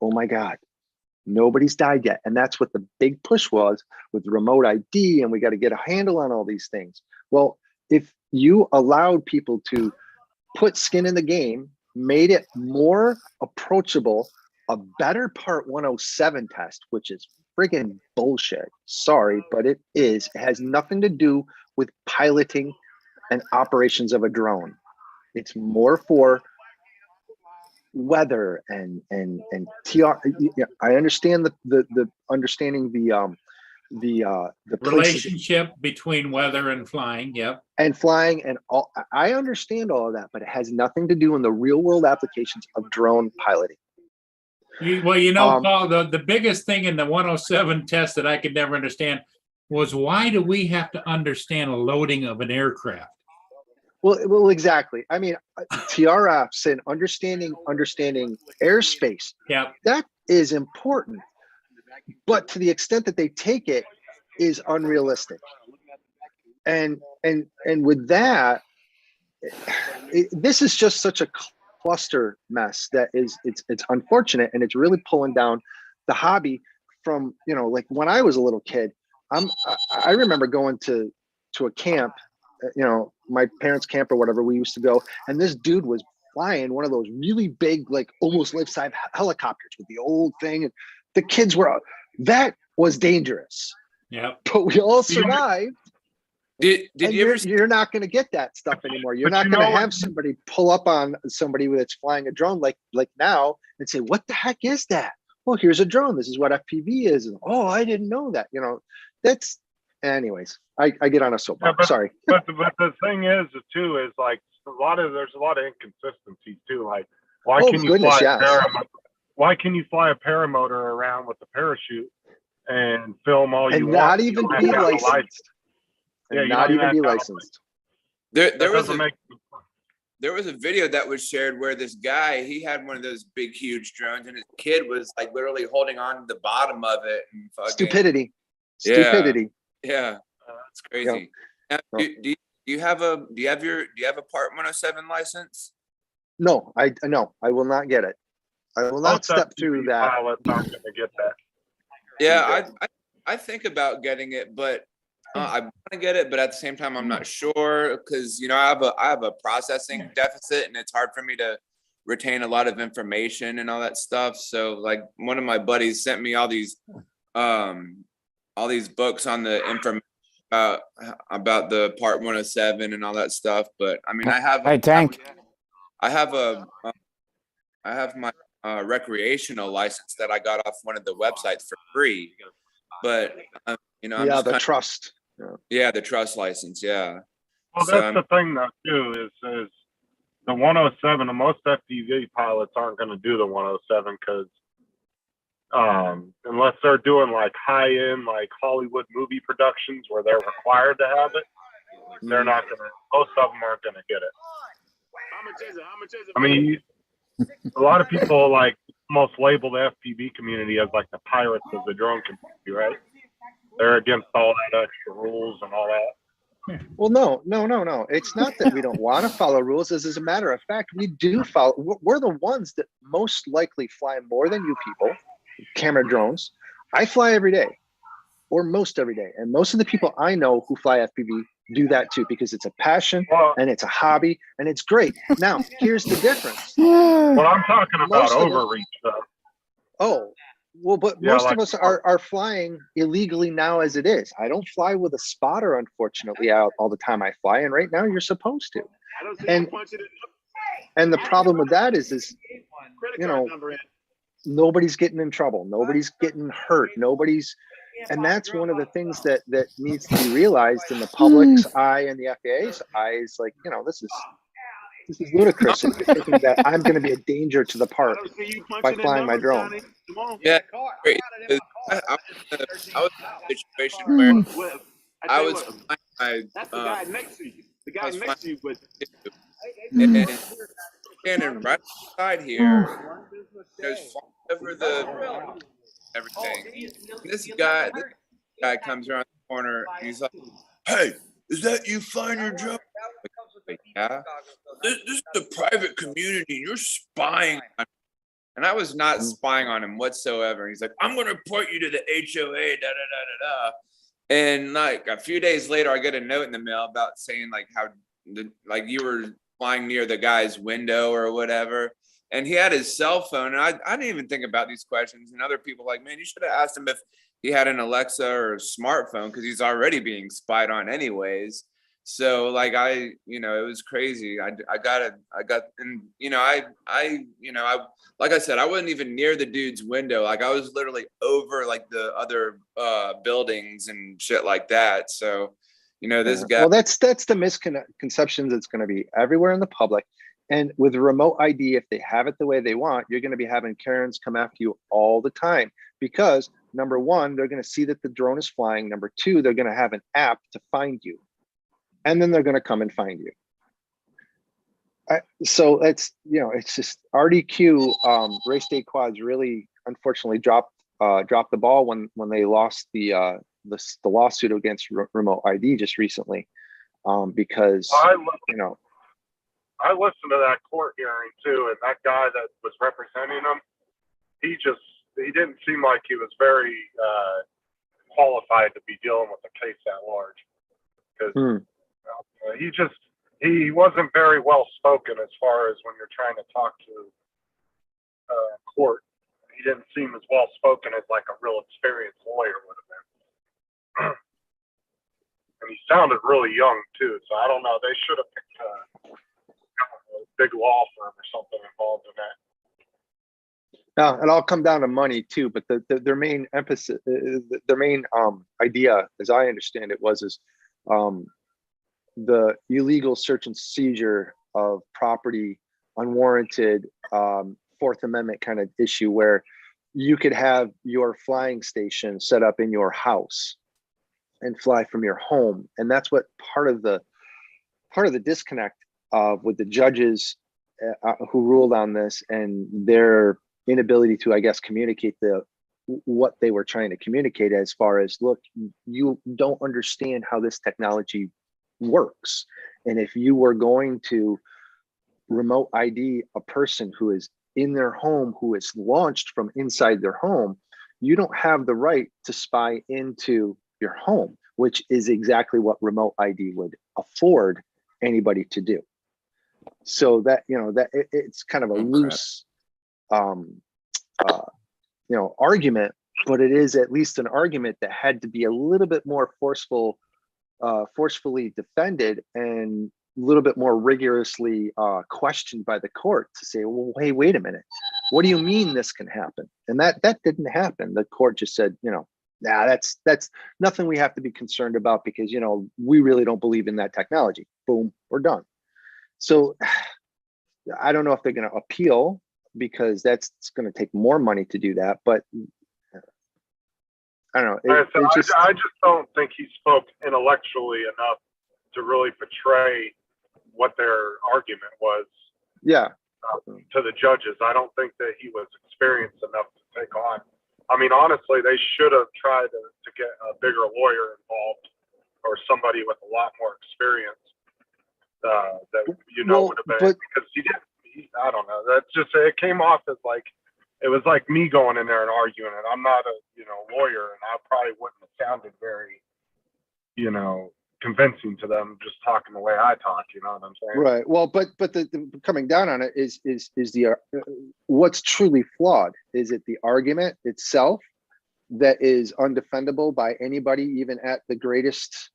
Oh my God. Nobody's died yet. And that's what the big push was with remote ID, and we got to get a handle on all these things. Well, if you allowed people to put skin in the game, made it more approachable, a better Part 107 test, which is friggin' bullshit. Sorry, but it is. It has nothing to do with piloting and operations of a drone. It's more for weather and TR. I understand the understanding the relationship between weather and flying. Yep. And flying and all. I understand all of that, but it has nothing to do in the real world applications of drone piloting. Well, you know, Um, Paul, the biggest thing in the 107 test that I could never understand was why do we have to understand a loading of an aircraft? Well, exactly. I mean, TRFs and understanding airspace, Yeah, that is important. But to the extent that they take it is unrealistic. And with that, this is just such a cluster mess that it's unfortunate, and it's really pulling down the hobby from, you know, like when I was a little kid. I remember going to a camp, you know, my parents' camp or whatever we used to go, and this dude was flying one of those really big, like almost life-size helicopters with the old thing, and the kids were, that was dangerous, yeah. but we all survived. Did And you ever? you're not going to get that stuff anymore. You're But not you going to know what- have somebody pull up on somebody that's flying a drone like now and say, "What the heck is that?" Well, here's a drone. This is what FPV is. And, oh, I didn't know that. You know, that's. Anyways, I get on a soapbox. but- Sorry. But the thing is too, is like there's a lot of inconsistencies too. Like, why Oh, can you goodness, fly yes. why can you fly a paramotor around with a parachute and film all you And want? not You even don't have be to have a licensed. license. And Yeah, you not don't even have be to have a licensed. There That was doesn't make there was a video that was shared where this guy, he had one of those big huge drones, and his kid was like literally holding on to the bottom of it and fucking, Stupidity. Yeah. Stupidity. yeah, it's crazy. Now, Yeah. do you have a Part 107 license? No, I will not get it. I will not most step FPV through that. pilots aren't going to get that. Yeah, I think about getting it, but I want to get it, but at the same time, I'm not sure because, you know, I have a processing deficit, and it's hard for me to retain a lot of information and all that stuff. So like one of my buddies sent me all these books on the information about the Part 107 and all that stuff. But I mean, Hey, Tank. I have my recreational license that I got off one of the websites for free. But you know, I'm Yeah, just the kind trust. yeah, the trust license, yeah. Well, So that's I'm- the thing though too, is the 107, and most FPV pilots aren't going to do the 107 because unless they're doing like high-end like Hollywood movie productions where they're required to have it, they're not going to, most of them aren't going to get it. I mean, a lot of people like almost label the FPV community as like the pirates of the drone community, right? They're against all that extra rules and all that. Well, no. It's not that we don't want to follow rules. As a matter of fact, we do follow. We're the ones that most likely fly more than you people, camera drones. I fly every day, or most every day. And most of the people I know who fly FPV do that too, because it's a passion Well, and it's a hobby and it's great. Now, here's the difference. what I'm talking about Most of us- overreach though. Oh, well, but Yeah, most like- of us are flying illegally now as it is. I don't fly with a spotter, unfortunately, out all the time I fly. And right now you're supposed to. And the problem with that is, you know, nobody's getting in trouble. Nobody's getting hurt. And that's one of the things that needs to be realized in the public's eye and the FAA's eyes. Like, you know, this is ludicrous. If you're thinking that I'm going to be a danger to the park by flying my drone. Yeah, great. I was in a situation where I was flying my next to you. The I was guy next to you, but and standing right beside here, there's flying over the everything. And this guy comes around the corner and he's like, "Hey, is that you flying your drone?" Like, yeah. This is a private community. You're spying on. And I was not spying on him whatsoever. He's like, "I'm gonna report you to the HOA." Da da da da da. And like a few days later, I get a note in the mail about saying like how like you were flying near the guy's window or whatever. And he had his cell phone, and I didn't even think about these questions. And other people like, man, you should have asked him if he had an Alexa or a smartphone because he's already being spied on anyways. So like it was crazy. I got, and like I said, I wasn't even near the dude's window. Like I was literally over like the other buildings and shit like that. So, this guy. Well, that's the misconception that's going to be everywhere in the public. And with remote ID, if they have it the way they want, you're going to be having Karens come after you all the time because number one, they're going to see that the drone is flying. Number two, they're going to have an app to find you. And then they're going to come and find you. So it's, you know, it's just RDQ, Race Day Quads really unfortunately dropped the ball when they lost the lawsuit against remote ID just recently, because, you know, I listened to that court hearing too, and that guy that was representing him, he didn't seem like he was very qualified to be dealing with a case that large, because he wasn't very well spoken as far as when you're trying to talk to court. He didn't seem as well spoken as like a real experienced lawyer would have been. And he sounded really young too, so I don't know. They should have picked a big law firm or something involved in that. It all come down to money too, but their main emphasis, their main idea, as I understand it, is the illegal search and seizure of property, unwarranted, Fourth Amendment kind of issue where you could have your flying station set up in your house and fly from your home, and that's what part of the disconnect with the judges who ruled on this and their inability to, I guess, communicate what they were trying to communicate as far as, look, you don't understand how this technology works. And if you were going to remote ID a person who is in their home, who is launched from inside their home, you don't have the right to spy into your home, which is exactly what remote ID would afford anybody to do. So that, you know, that it's kind of a loose, you know, argument, but it is at least an argument that had to be a little bit more forcefully defended and a little bit more rigorously questioned by the court to say, well, hey, wait a minute, what do you mean this can happen? And that didn't happen. The court just said, you know, nah, that's nothing we have to be concerned about because, you know, we really don't believe in that technology. Boom, we're done. So I don't know if they're going to appeal because that's going to take more money to do that. But I don't know. I just don't think he spoke intellectually enough to really portray what their argument was. Yeah. To the judges. I don't think that he was experienced enough to take on. I mean, honestly, they should have tried to get a bigger lawyer involved or somebody with a lot more experience. That would have been, because I don't know. That's just, it came off as like, it was like me going in there and arguing it. I'm not a, you know, lawyer, and I probably wouldn't have sounded very, you know, convincing to them just talking the way I talk. You know what I'm saying? Right. Well, but the coming down on it is the what's truly flawed? Is it the argument itself that is undefendable by anybody, even at the greatest,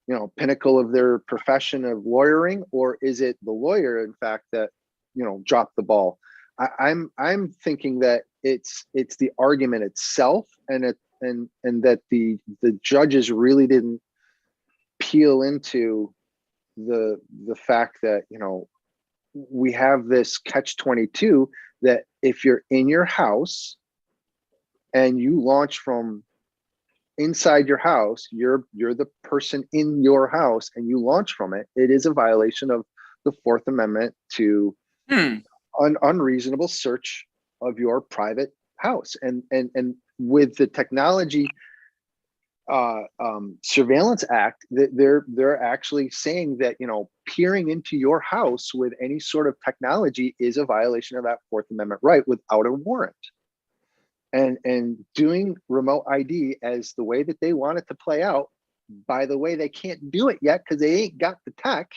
you know, pinnacle of their profession of lawyering, or is it the lawyer, in fact, that, you know, dropped the ball? I'm thinking that it's the argument itself, and that the judges really didn't peel into the fact that, you know, we have this catch-22 that if you're in your house and you launch from inside your house, you're the person in your house and you launch from it, it is a violation of the Fourth Amendment to unreasonable search of your private house. And with the Technology Surveillance Act, they're actually saying that, you know, peering into your house with any sort of technology is a violation of that Fourth Amendment right without a warrant. And doing remote ID as the way that they want it to play out, by the way, they can't do it yet because they ain't got the tech,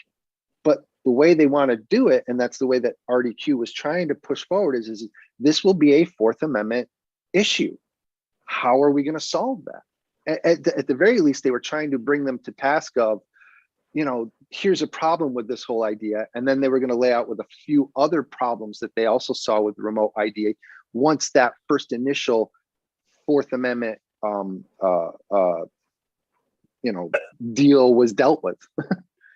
but the way they want to do it, and that's the way that RDQ was trying to push forward, is this will be a Fourth Amendment issue. How are we going to solve that? At the very least, they were trying to bring them to task of, you know, here's a problem with this whole idea. And then they were going to lay out with a few other problems that they also saw with remote ID once that first initial Fourth Amendment, you know, deal was dealt with.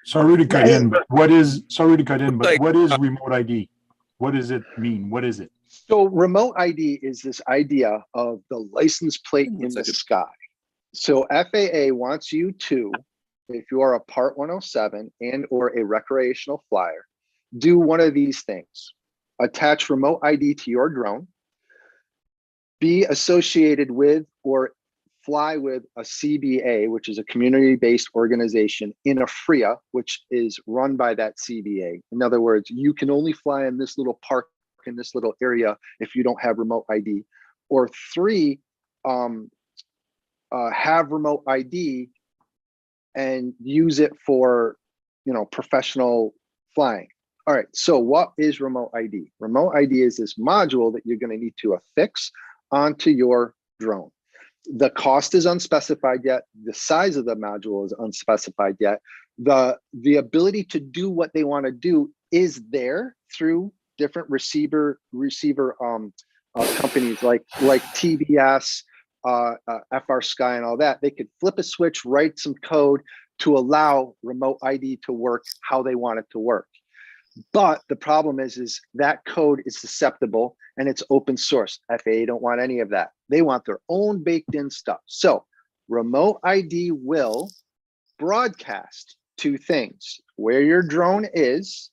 Sorry to cut in, but sorry to cut in, but Like, what is remote ID? What does it mean? What is it? So remote ID is this idea of the license plate in It's the like a- sky. So FAA wants you to, if you are a Part 107 and or a recreational flyer, do one of these things. Attach remote ID to your drone, be associated with or fly with a CBA, which is a community-based organization, in a FRIA, which is run by that CBA. In other words, you can only fly in this little park in this little area if you don't have remote ID. Or 3, have remote ID and use it for, professional flying. All right, so what is remote ID? Remote ID is this module that you're going to need to affix onto your drone. The cost is unspecified yet. The size of the module is unspecified yet. The ability to do what they want to do is there through different receiver companies like TBS, FR Sky, and all that. They could flip a switch, write some code to allow remote ID to work how they want it to work. But the problem is that code is susceptible and it's open source. FAA don't want any of that. They want their own baked in stuff. So remote ID will broadcast 2 things: where your drone is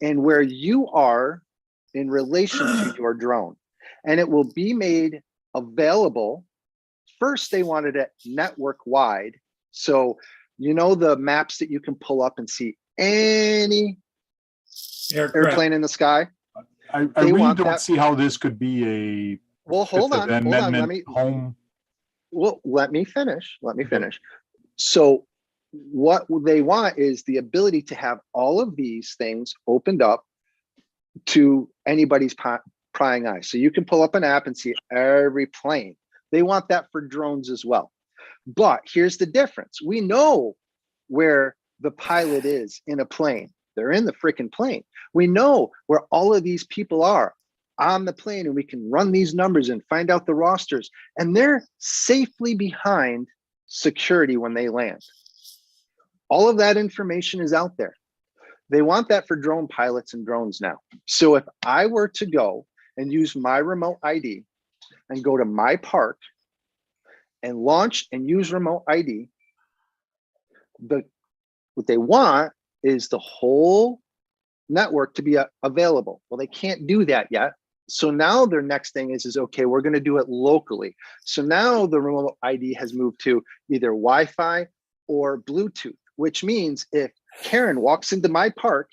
and where you are in relation to your drone. And it will be made available. First, they wanted it network wide. So, the maps that you can pull up and see any airplane in the sky. I They really want don't that- see how this could be a Well, hold Fifth on. Let Amendment me home. let me finish. So what they want is the ability to have all of these things opened up to anybody's prying eye. So you can pull up an app and see every plane. They want that for drones as well. But here's the difference. We know where the pilot is in a plane. They're in the freaking plane. We know where all of these people are on the plane, and we can run these numbers and find out the rosters. And they're safely behind security when they land. All of that information is out there. They want that for drone pilots and drones now. So if I were to go and use my remote ID and go to my park and launch and use remote ID, what they want is the whole network to be available. Well, they can't do that yet. So now their next thing is okay, we're going to do it locally. So now the remote ID has moved to either Wi-Fi or Bluetooth, which means if Karen walks into my park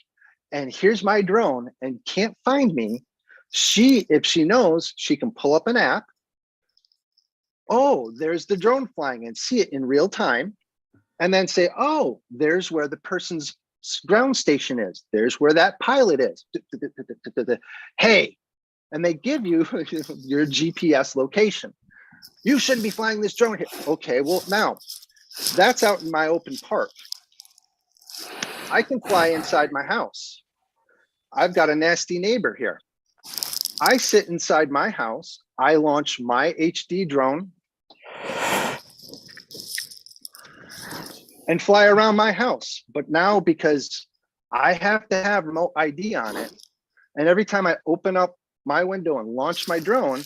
and here's my drone and can't find me, if she knows, she can pull up an app. Oh, there's the drone flying, and see it in real time. And then say, oh, there's where the person's ground station is. There's where that pilot is. Hey, and they give you your GPS location. You shouldn't be flying this drone here. Okay, well, now that's out in my open park. I can fly inside my house. I've got a nasty neighbor here. I sit inside my house. I launch my HD drone and fly around my house. But now, because I have to have remote ID on it, and every time I open up my window and launch my drone,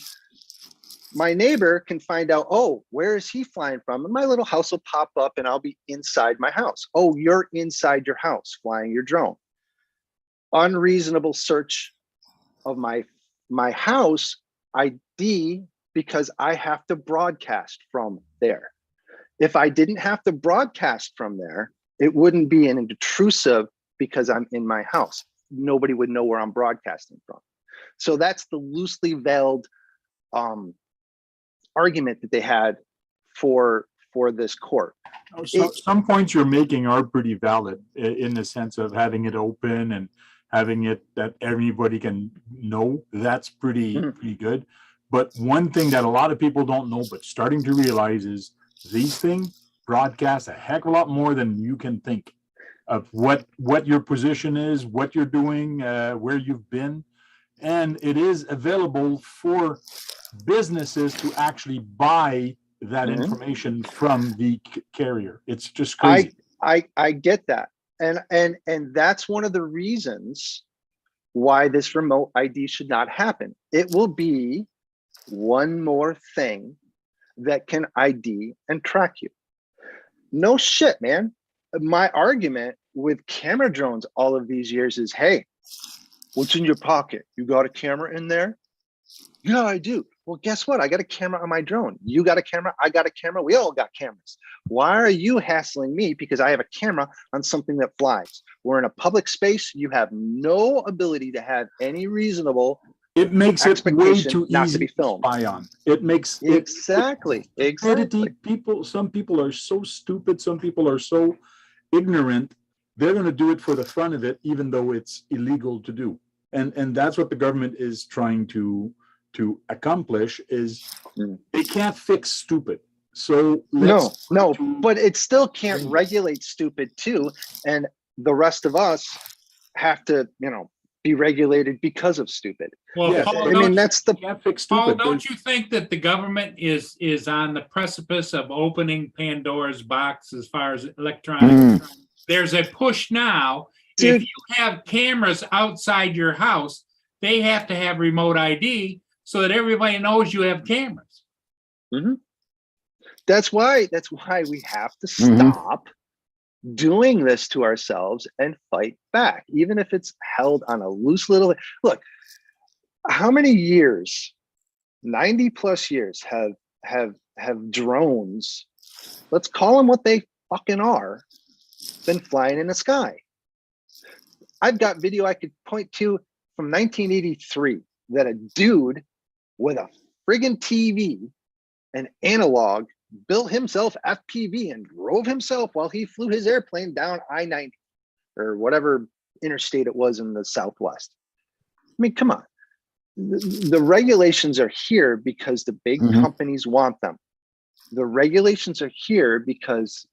my neighbor can find out, oh, where is he flying from? And my little house will pop up and I'll be inside my house. Oh, you're inside your house flying your drone. Unreasonable search of my house ID, because I have to broadcast from there. If I didn't have to broadcast from there, it wouldn't be an intrusive because I'm in my house. Nobody would know where I'm broadcasting from. So that's the loosely veiled argument that they had for this court. So some points you're making are pretty valid in the sense of having it open and having it that everybody can know. That's pretty good. But one thing that a lot of people don't know, but starting to realize, is these things broadcast a heck of a lot more than you can think of what your position is, what you're doing, where you've been. And it is available for businesses to actually buy that information from the carrier. It's just crazy. I get that. And that's one of the reasons why this remote ID should not happen. It will be one more thing that can ID and track you. No shit, man. My argument with camera drones all of these years is, hey, what's in your pocket? You got a camera in there? Yeah, I do. Well, guess what? I got a camera on my drone. You got a camera. I got a camera. We all got cameras. Why are you hassling me because I have a camera on something that flies? We're in a public space. You have no ability to have any reasonable It makes it way expectation too not to easy be to filmed. spy on. It makes it Exactly. stupidity. People, some people are so stupid. Some people are so ignorant. They're going to do it for the fun of it, even though it's illegal to do. And that's what the government is trying to accomplish. Is Mm. they can't fix stupid. So No, no, to- but it still can't Right. regulate stupid too. And the rest of us have to, be regulated because of stupid. Well, Yes. Paul, I mean, that's the, can't fix Paul, stupid. don't you think that the government is on the precipice of opening Pandora's box as far as electronic? There's a push now. If Dude. you have cameras outside your house, they have to have remote ID so that everybody knows you have cameras. that's why we have to Mhm. stop doing this to ourselves and fight back, even if it's held on a loose little. Look, how many years, 90 plus years have drones, let's call them what they fucking are, been flying in the sky. I've got video I could point to from 1983 that a dude with a friggin' TV and analog built himself FPV and drove himself while he flew his airplane down I-90 or whatever interstate it was in the Southwest. I mean, come on. The regulations are here because the big Mhm. companies want them. The regulations are here because,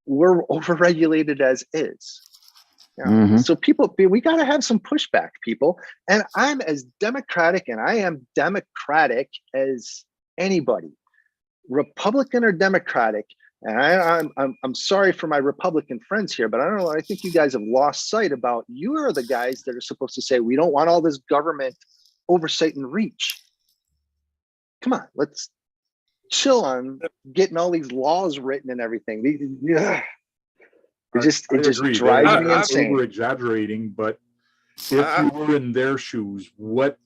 we're overregulated as is. Mhm. So we got to have some pushback, people. And I'm as democratic, and I am democratic as anybody, Republican or Democratic. And I'm sorry for my Republican friends here, but I don't know. I think you guys have lost sight about you are the guys that are supposed to say we don't want all this government oversight and reach. Come on, let's chill on getting all these laws written and everything. It just agree. drives They're me insane. over exaggerating, but if you were in their shoes, what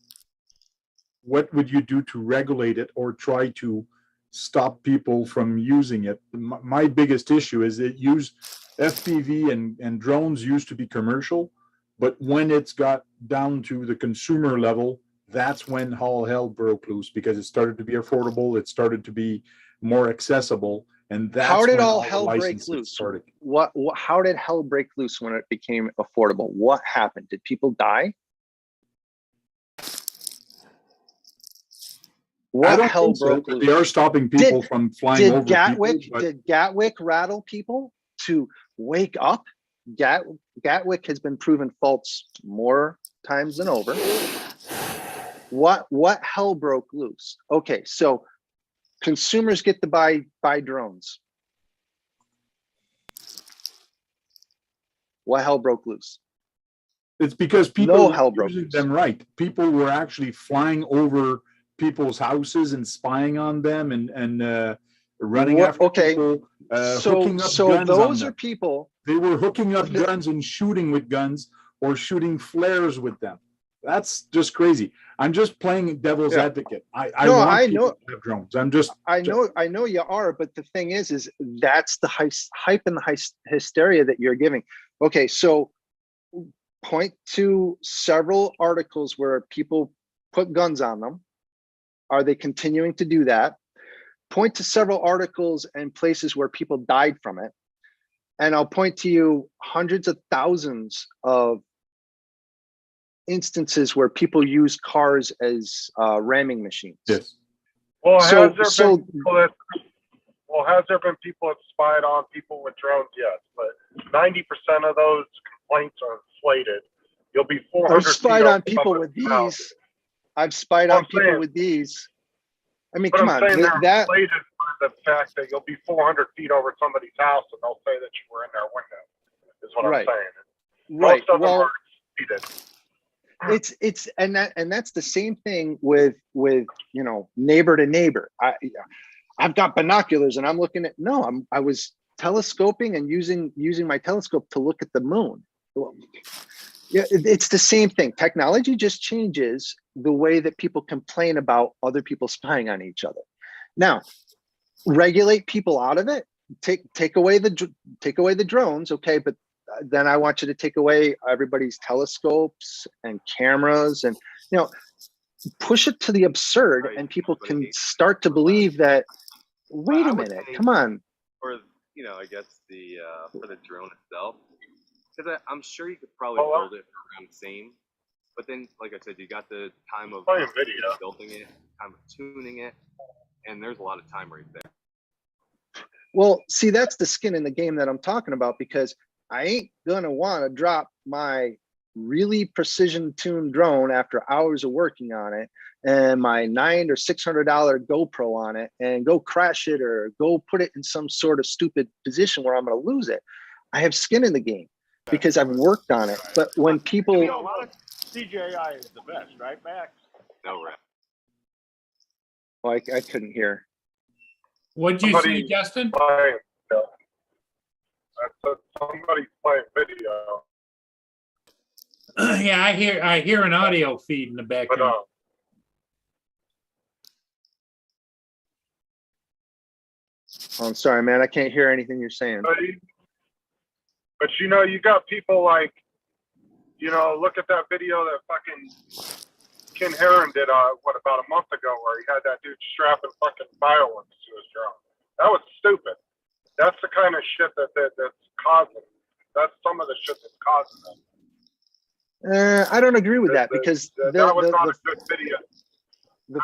would you do to regulate it or try to stop people from using it? My biggest issue is that FPV and drones used to be commercial, but when it's got down to the consumer level, that's when all hell broke loose because it started to be affordable, it started to be more accessible, and that's How did when all the hell break licenses loose? started. How did hell break loose when it became affordable? What happened? Did people die? I What don't hell think so, broke but loose? they are stopping people from flying over people. Did Gatwick rattle people to wake up? Gatwick has been proven false more times than over. What hell broke loose? Okay, so consumers get to buy drones. What hell broke loose? It's because people No were hell broke using loose. them right. People were actually flying over people's houses and spying on them and running after people, hooking up So guns on those them. are people. They were hooking up guns and shooting with guns or shooting flares with them. That's just crazy. I'm just playing devil's Yeah. advocate. I No, want I people know. to have drones. I'm just I know you are, but the thing is that's the hype and the hysteria that you're giving. Okay, so point to several articles where people put guns on them. Are they continuing to do that? Point to several articles and places where people died from it. And I'll point to you hundreds of thousands of instances where people use cars as ramming machines. yes. Well, So- has there so- been people that spied on people with drones? Yes, but 90% of those complaints are inflated. You'll be 400 I've spied feet on over people with somebody's house. these. I've spied Well, on I'm people saying- with these. I mean, But come I'm on, saying they're that inflated by the fact that you'll be 400 feet over somebody's house and they'll say that you were in their window. is what I'm Right. saying. Right. Most of them Well, are exceeded. it's and that's the same thing with neighbor to neighbor. I've got binoculars and I'm looking at I was telescoping and using my telescope to look at the moon. Well, yeah, it's the same thing. Technology just changes the way that people complain about other people spying on each other. Now, regulate people out of it. Take away the drones, okay? But then I want you to take away everybody's telescopes and cameras, and push it to the absurd, Right, and people can but start to believe that. Wait I a would minute, say- come on. or I guess the for the drone itself, because I'm sure you could probably Well, build it around the same, but then like I said, you got the time of Playing video. building it, time of tuning it, and there's a lot of time right there. Well, see, that's the skin in the game that I'm talking about, because I ain't gonna want to drop my really precision tuned drone after hours of working on it and my $900 or $600 GoPro on it and go crash it or go put it in some sort of stupid position where I'm going to lose it. I have skin in the game because I've worked on it. But when people, a lot of DJI is the best, right, Max? No rep. oh, I couldn't hear. What'd you say, Somebody- Justin? Playing video. I said somebody's playing video, Yeah, I hear an audio feed in the but background. Oh, I'm sorry, man. I can't hear anything you're saying. but you got people like, look at that video that fucking Ken Heron did, about a month ago, where he had that dude strapping fucking fireworks to his drone. That was stupid. That's the kind of shit that's causing. That's some of the shit that's causing them. I don't agree with that, because that was not a good video. the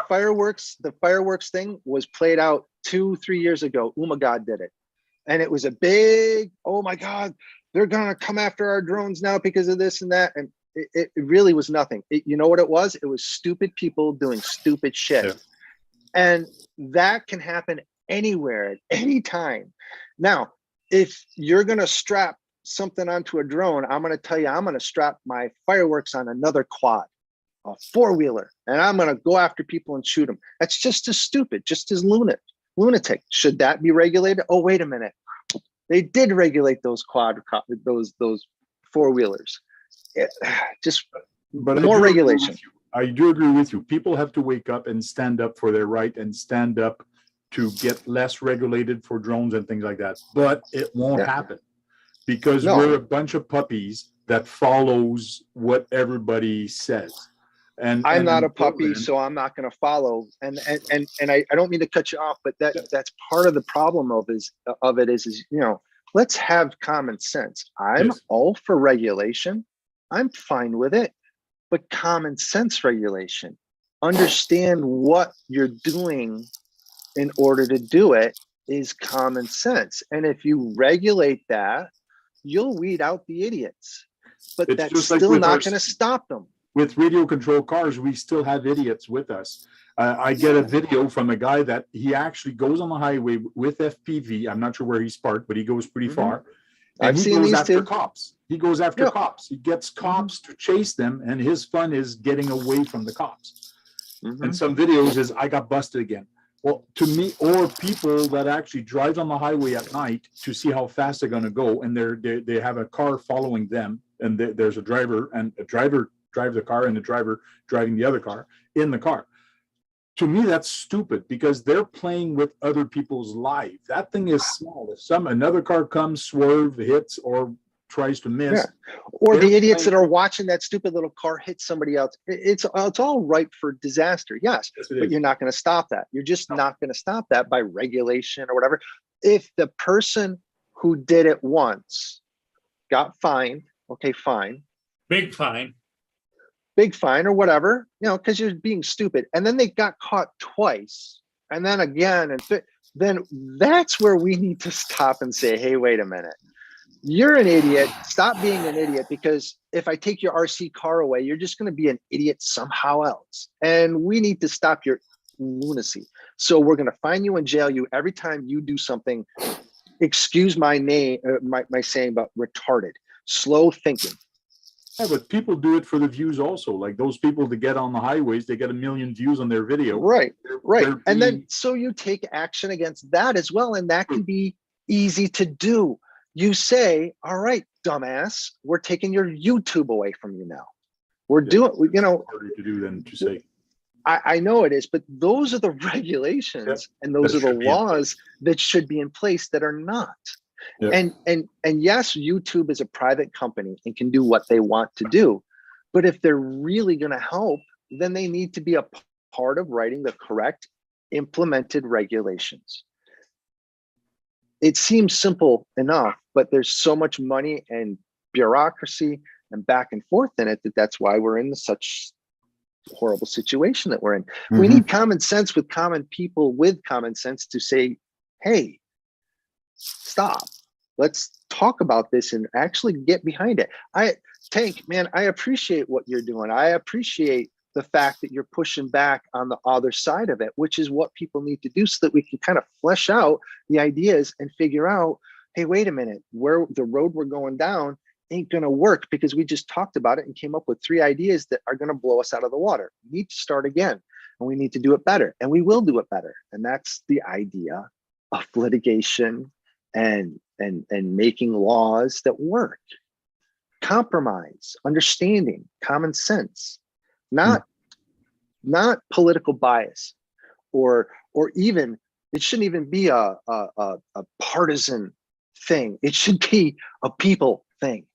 fireworks thing was played out 2-3 years ago. Umagod did it. And it was a big, oh my God, they're gonna come after our drones now because of this and that. And it really was nothing. You know what it was? It was stupid people doing stupid shit. Yeah. And that can happen anywhere at any time. Now, if you're gonna strap something onto a drone, I'm gonna tell you, I'm gonna strap my fireworks on another quad, a four-wheeler, and I'm gonna go after people and shoot them. That's just as stupid, just as lunatic. Should that be regulated? Oh, wait a minute. They did regulate those those four-wheelers. Just But I more do agree regulation. with you. I do agree with you. People have to wake up and stand up for their right and stand up to get less regulated for drones and things like that. But it won't Yeah. happen because No. we're a bunch of puppies that follows what everybody says. And I'm not a until puppy, then- so I'm not going to follow. And I don't mean to cut you off, but that's part of the problem of it is let's have common sense. I'm Yes. all for regulation. I'm fine with it, but common sense regulation. Understand what you're doing in order to do it is common sense. And if you regulate that, you'll weed out the idiots. But It's that's just like still with not our going to stop them. with radio control cars, we still have idiots with us. I get a video from a guy that he actually goes on the highway with FPV. I'm not sure where he's parked, but he goes pretty Mhm. far. I've And he seen goes these after too. cops. He goes after Yeah. cops. He gets cops to chase them, and his fun is getting away from the cops. Mhm. And some videos is I got busted again. Well, to me, or people that actually drive on the highway at night to see how fast they're going to go, and they have a car following them, and there's a driver, and a driver drives the car, and the driver driving the other car in the car. To me, that's stupid because they're playing with other people's life. That thing is small. If another car comes, swerve, hits, or tries to miss, Yeah. Or the They're idiots that playing- are watching that stupid little car hit somebody else. It's all ripe for disaster. Yes, yes, it but is. you're not going to stop that. You're just No. not going to stop that by regulation or whatever. If the person who did it once got fined, okay, fine, Big fine. big fine or whatever, because you're being stupid. And then they got caught twice, and then again, and then that's where we need to stop and say, hey, wait a minute. You're an idiot. Stop being an idiot, because if I take your RC car away, you're just going to be an idiot somehow else. And we need to stop your lunacy. So we're going to fine you and jail you every time you do something, excuse my name, my saying, but retarded. slow thinking. Yeah, but people do it for the views also. Like those people that get on the highways, they get 1 million views on their video. Right, right. They're And then being- so you take action against that as well, and that can be easy to do. You say, all right, dumbass, we're taking your YouTube away from you now. We're doing, you know, harder to do than to say. I know it is, but those are the regulations and those that are the should be in laws that should be in place that are not. Yeah. And yes, YouTube is a private company and can do what they want to do. But if they're really going to help, then they need to be a part of writing the correct implemented regulations. It seems simple enough, but there's so much money and bureaucracy and back and forth in it that's why we're in such horrible situation that we're in. We need common sense with common people with common sense to say, hey, stop. Let's talk about this and actually get behind it. Tank, man, I appreciate what you're doing. I appreciate the fact that you're pushing back on the other side of it, which is what people need to do so that we can kind of flesh out the ideas and figure out, hey, wait a minute, where the road we're going down ain't going to work because we just talked about it and came up with 3 ideas that are going to blow us out of the water. We need to start again and we need to do it better and we will do it better. And that's the idea of litigation and making laws that work. Compromise, understanding, common sense, not political bias, or even, it shouldn't even be a partisan thing. It should be a people thing.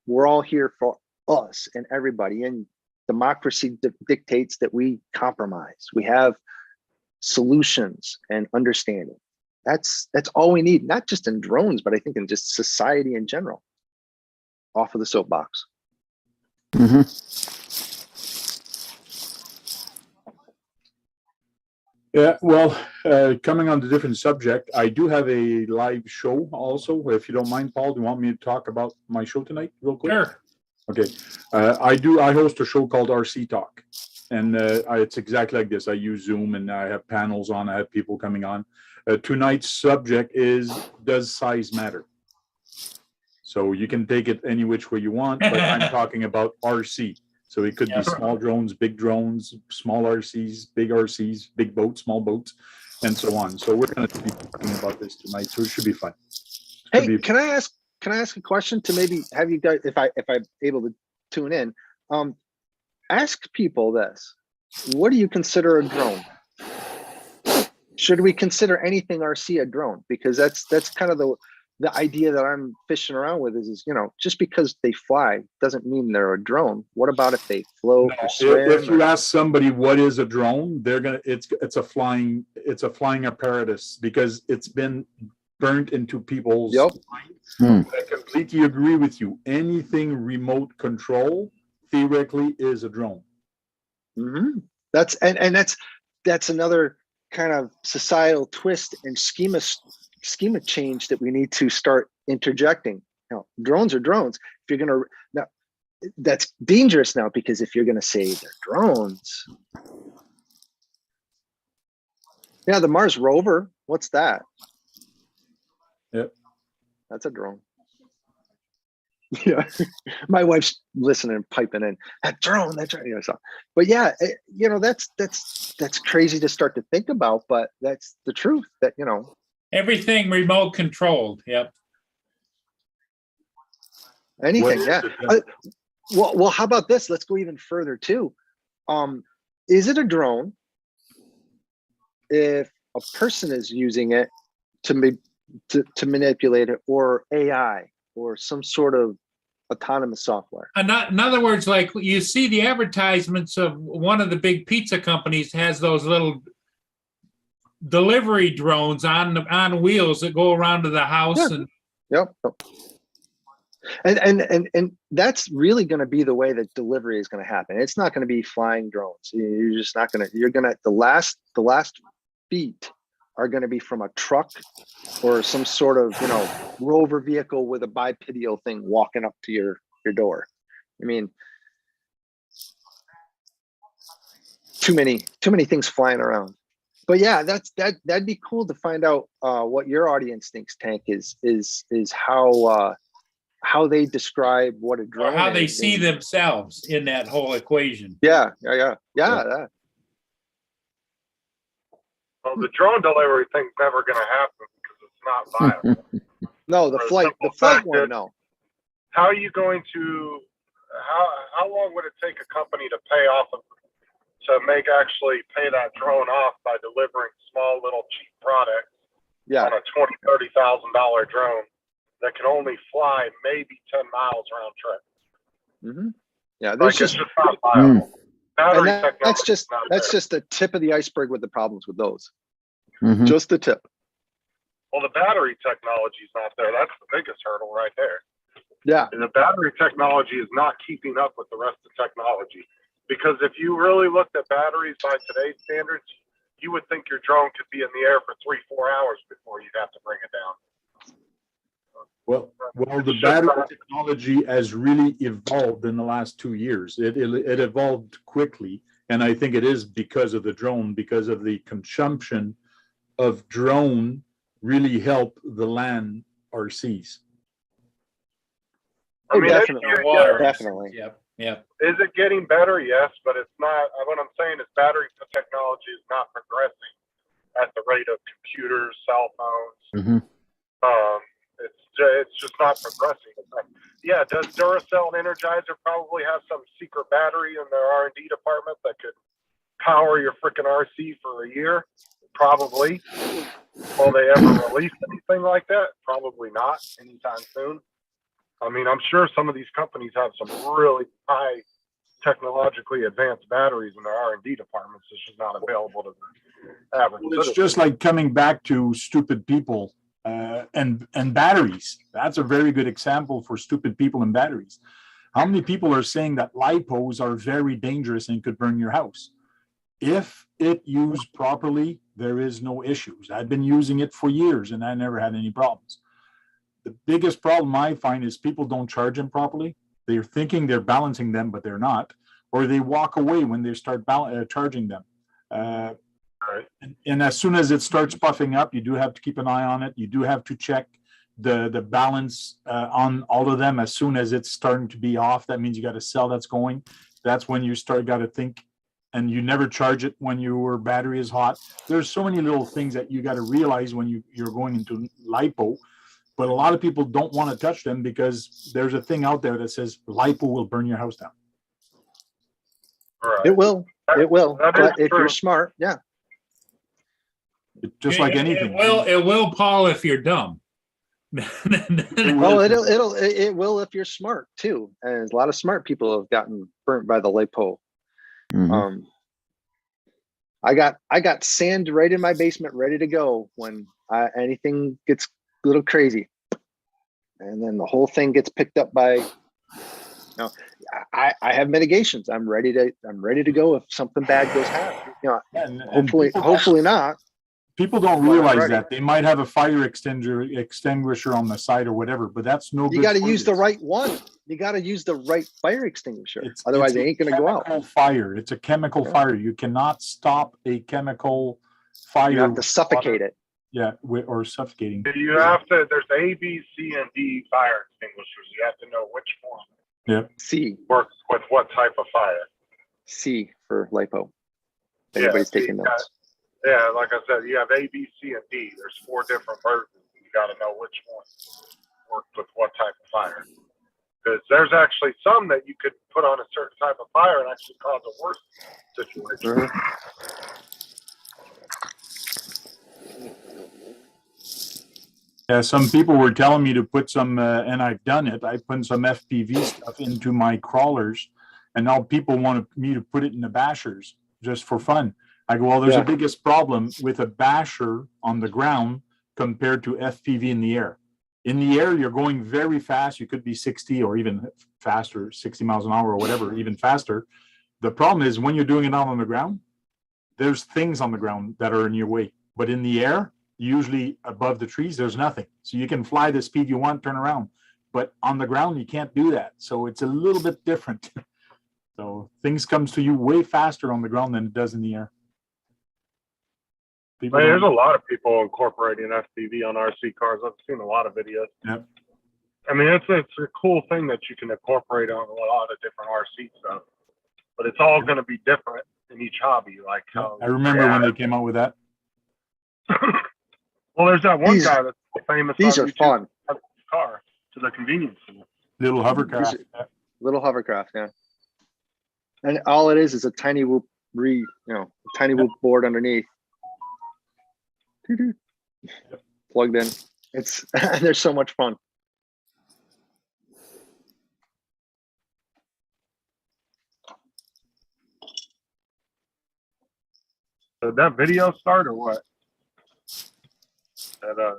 We're all here for us and everybody, and democracy dictates that we compromise. We have solutions and understanding. That's all we need, not just in drones, but I think in just society in general. Off of the soapbox. Yeah, well, coming on to different subject, I do have a live show also. If you don't mind, Paul, do you want me to talk about my show tonight real quick? Sure. Okay. I host a show called RC Talk. And it's exactly like this. I use Zoom and I have panels on. I have people coming on. Tonight's subject is, does size matter? So you can take it any which way you want, but I'm talking about RC. So it could be small drones, big drones, small RCs, big boats, small boats, and so on. So we're going to be talking about this tonight. So it should be fun. Hey, can I ask a question to maybe have you guys, if I'm able to tune in, ask people this: what do you consider a drone? Should we consider anything RC a drone? Because that's kind of the idea that I'm fishing around with is, you know, just because they fly doesn't mean they're a drone. What about if they float or swim? If you ask somebody what is a drone, they're gonna it's a flying apparatus because it's been burnt into people's mind. I completely agree with you. Anything remote control theoretically is a drone. That's that's another kind of societal twist and schema change that we need to start interjecting. You know, drones are drones. If you're gonna, now that's dangerous now, because if you're gonna say they're drones, yeah, the Mars rover, what's that? Yep, that's a drone. Yeah, my wife's listening and piping in, that drone, you know, so, but yeah, you know, that's crazy to start to think about, but that's the truth, that, you know, everything remote controlled. Yep. Anything, yeah. Well, how about this? Let's go even further too. Is it a drone if a person is using it to manipulate it, or AI, or some sort of autonomous software? In other words, like you see the advertisements of one of the big pizza companies has those little delivery drones on wheels that go around to the house. Yeah. And Yep. And that's really going to be the way that delivery is going to happen. It's not going to be flying drones. You're just not going to, you're going to, the last feet are going to be from a truck or some sort of, you know, rover vehicle with a bipedal thing walking up to your door. I mean, too many things flying around. But yeah, that'd be cool to find out what your audience thinks. Tank is how they describe what a Or drone how they is, see and- themselves in that whole equation. Yeah. Well, the drone delivery thing's never going to happen because it's not viable. No, the For the flight simple fact one, that- no. How are you going to? How long would it take a company to pay off to actually pay that drone off by delivering small little cheap products Yeah. on a $20,000-$30,000 drone that can only fly maybe 10 miles round trip? Hmm. Yeah, Like, there's it's just, just not viable. Battery and that's technology just is not that's there. just the tip of the iceberg with the problems with those. Mhm. Just the tip. Well, the battery technology is not there. That's the biggest hurdle right there. Yeah. And the battery technology is not keeping up with the rest of technology. Because if you really looked at batteries by today's standards, you would think your drone could be in the air for 3-4 hours before you'd have to bring it down. Well, the battery technology has really evolved in the last 2 years. It evolved quickly, and I think it is because of the drone, because of the consumption of drone really help the land RCs. Oh, I mean, definitely. Definitely. Yep, yep. Is it getting better? Yes, but it's not. What I'm saying is battery technology is not progressing at the rate of computers, cell phones. Mhm. It's just not progressing. Yeah, does Duracell and Energizer probably have some secret battery in their R&D department that could power your freaking RC for a year? Probably. Will they ever release anything like that? Probably not anytime soon. I mean, I'm sure some of these companies have some really high technologically advanced batteries in their R&D departments. It's just not available to the average Well, it's citizen. just like coming back to stupid people and batteries. That's a very good example for stupid people and batteries. How many people are saying that lipos are very dangerous and could burn your house? If it used properly, there is no issues. I've been using it for years and I never had any problems. The biggest problem I find is people don't charge them properly. They're thinking they're balancing them, but they're not, or they walk away when they start charging them. Right. And as soon as it starts puffing up, you do have to keep an eye on it. You do have to check the balance on all of them. As soon as it's starting to be off, that means you got a cell that's going. That's when you got to think, and you never charge it when your battery is hot. There's so many little things that you got to realize when you're going into LiPo, but a lot of people don't want to touch them because there's a thing out there that says LiPo will burn your house down. Right. It will. It will. That is But if true. you're smart, yeah. Just like anything. It will, Paul, if you're dumb. Well, it will if you're smart too. And a lot of smart people have gotten burnt by the LiPo. Mhm. I got sand right in my basement ready to go when anything gets a little crazy, and then the whole thing gets picked up by. I have mitigations. I'm ready to go if something bad goes happen. And Hopefully not. people don't Well, realize already. that they might have a fire extinguisher on the side or whatever, but that's no good. You got to for use the this. right one. You got to use the right fire extinguisher. It's- Otherwise, it's it a ain't going to go out. chemical Fire. It's a chemical Yeah. fire. You cannot stop a chemical fire. You have to with suffocate water. it. Yeah, or suffocating. You have to. There's A, B, C, and D fire extinguishers. You have to know which one C works with what type of fire. C for LiPo. Yeah, Anybody's C, taking notes. Yeah, like I said, you have A, B, C, and D. There's 4 different versions. You got to know which one works with what type of fire. Because there's actually some that you could put on a certain type of fire and actually cause a worse situation. Yeah, some people were telling me to put some, and I've done it. I put some FPV stuff into my crawlers, and now people want me to put it in the bashers just for fun. I go, well, there's Yeah. a biggest problem with a basher on the ground compared to FPV in the air. In the air, you're going very fast. You could be 60 or even faster, 60 miles an hour or whatever, even faster. The problem is when you're doing it out on the ground, there's things on the ground that are in your way. But in the air, usually above the trees, there's nothing. So you can fly the speed you want, turn around. But on the ground, you can't do that. So it's a little bit different. So things comes to you way faster on the ground than it does in the air. People Hey, there's a don't- lot of people incorporating FPV on RC cars. I've seen a lot of videos. Yep. I mean, it's a cool thing that you can incorporate on a lot of different RC stuff, but it's all going to be different in each hobby. Like how I remember when they came out with that. well, there's that one These- guy that's famous. These on are YouTube fun. with his car to the convenience store. Little hovercraft. Little hovercraft, yeah. And all it is a tiny whoop tiny whoop board underneath. Doo-doo. Plugged in. It's they're so much fun. Did that video start or what? That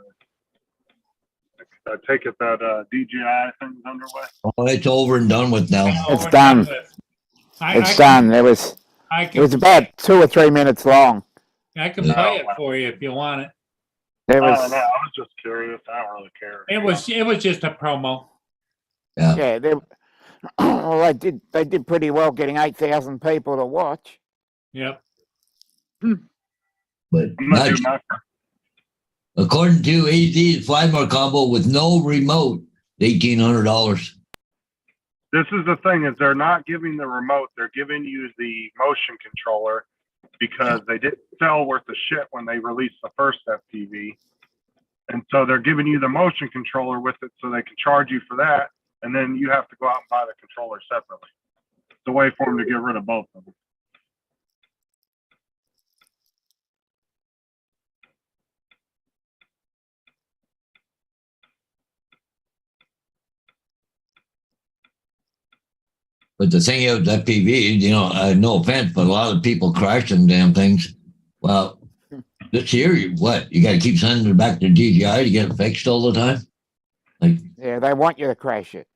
I take it that DJI thing's underway. Oh, it's over and done with now. Oh, It's we're done. with it. It's done. It was I about 2 or 3 minutes long. can play it for you if you want it. It No, was I was just curious. I don't really care. It was just a promo. yeah. Well, they did pretty well getting 8,000 people to watch. Yep. But I'm not not, doing my according to AZ, Flymore combo with no remote, $1,800. This is the thing is they're not giving the remote. They're giving you the motion controller because they didn't sell worth of shit when they released the first FPV. And so they're giving you the motion controller with it so they can charge you for that. And then you have to go out and buy the controller separately. It's a way for them to get rid of both of them. But the thing is, FPV, no offense, but a lot of people crash them damn things. Well, this year, you got to keep sending it back to DJI to get it fixed all the time? Yeah, they want you to crash it.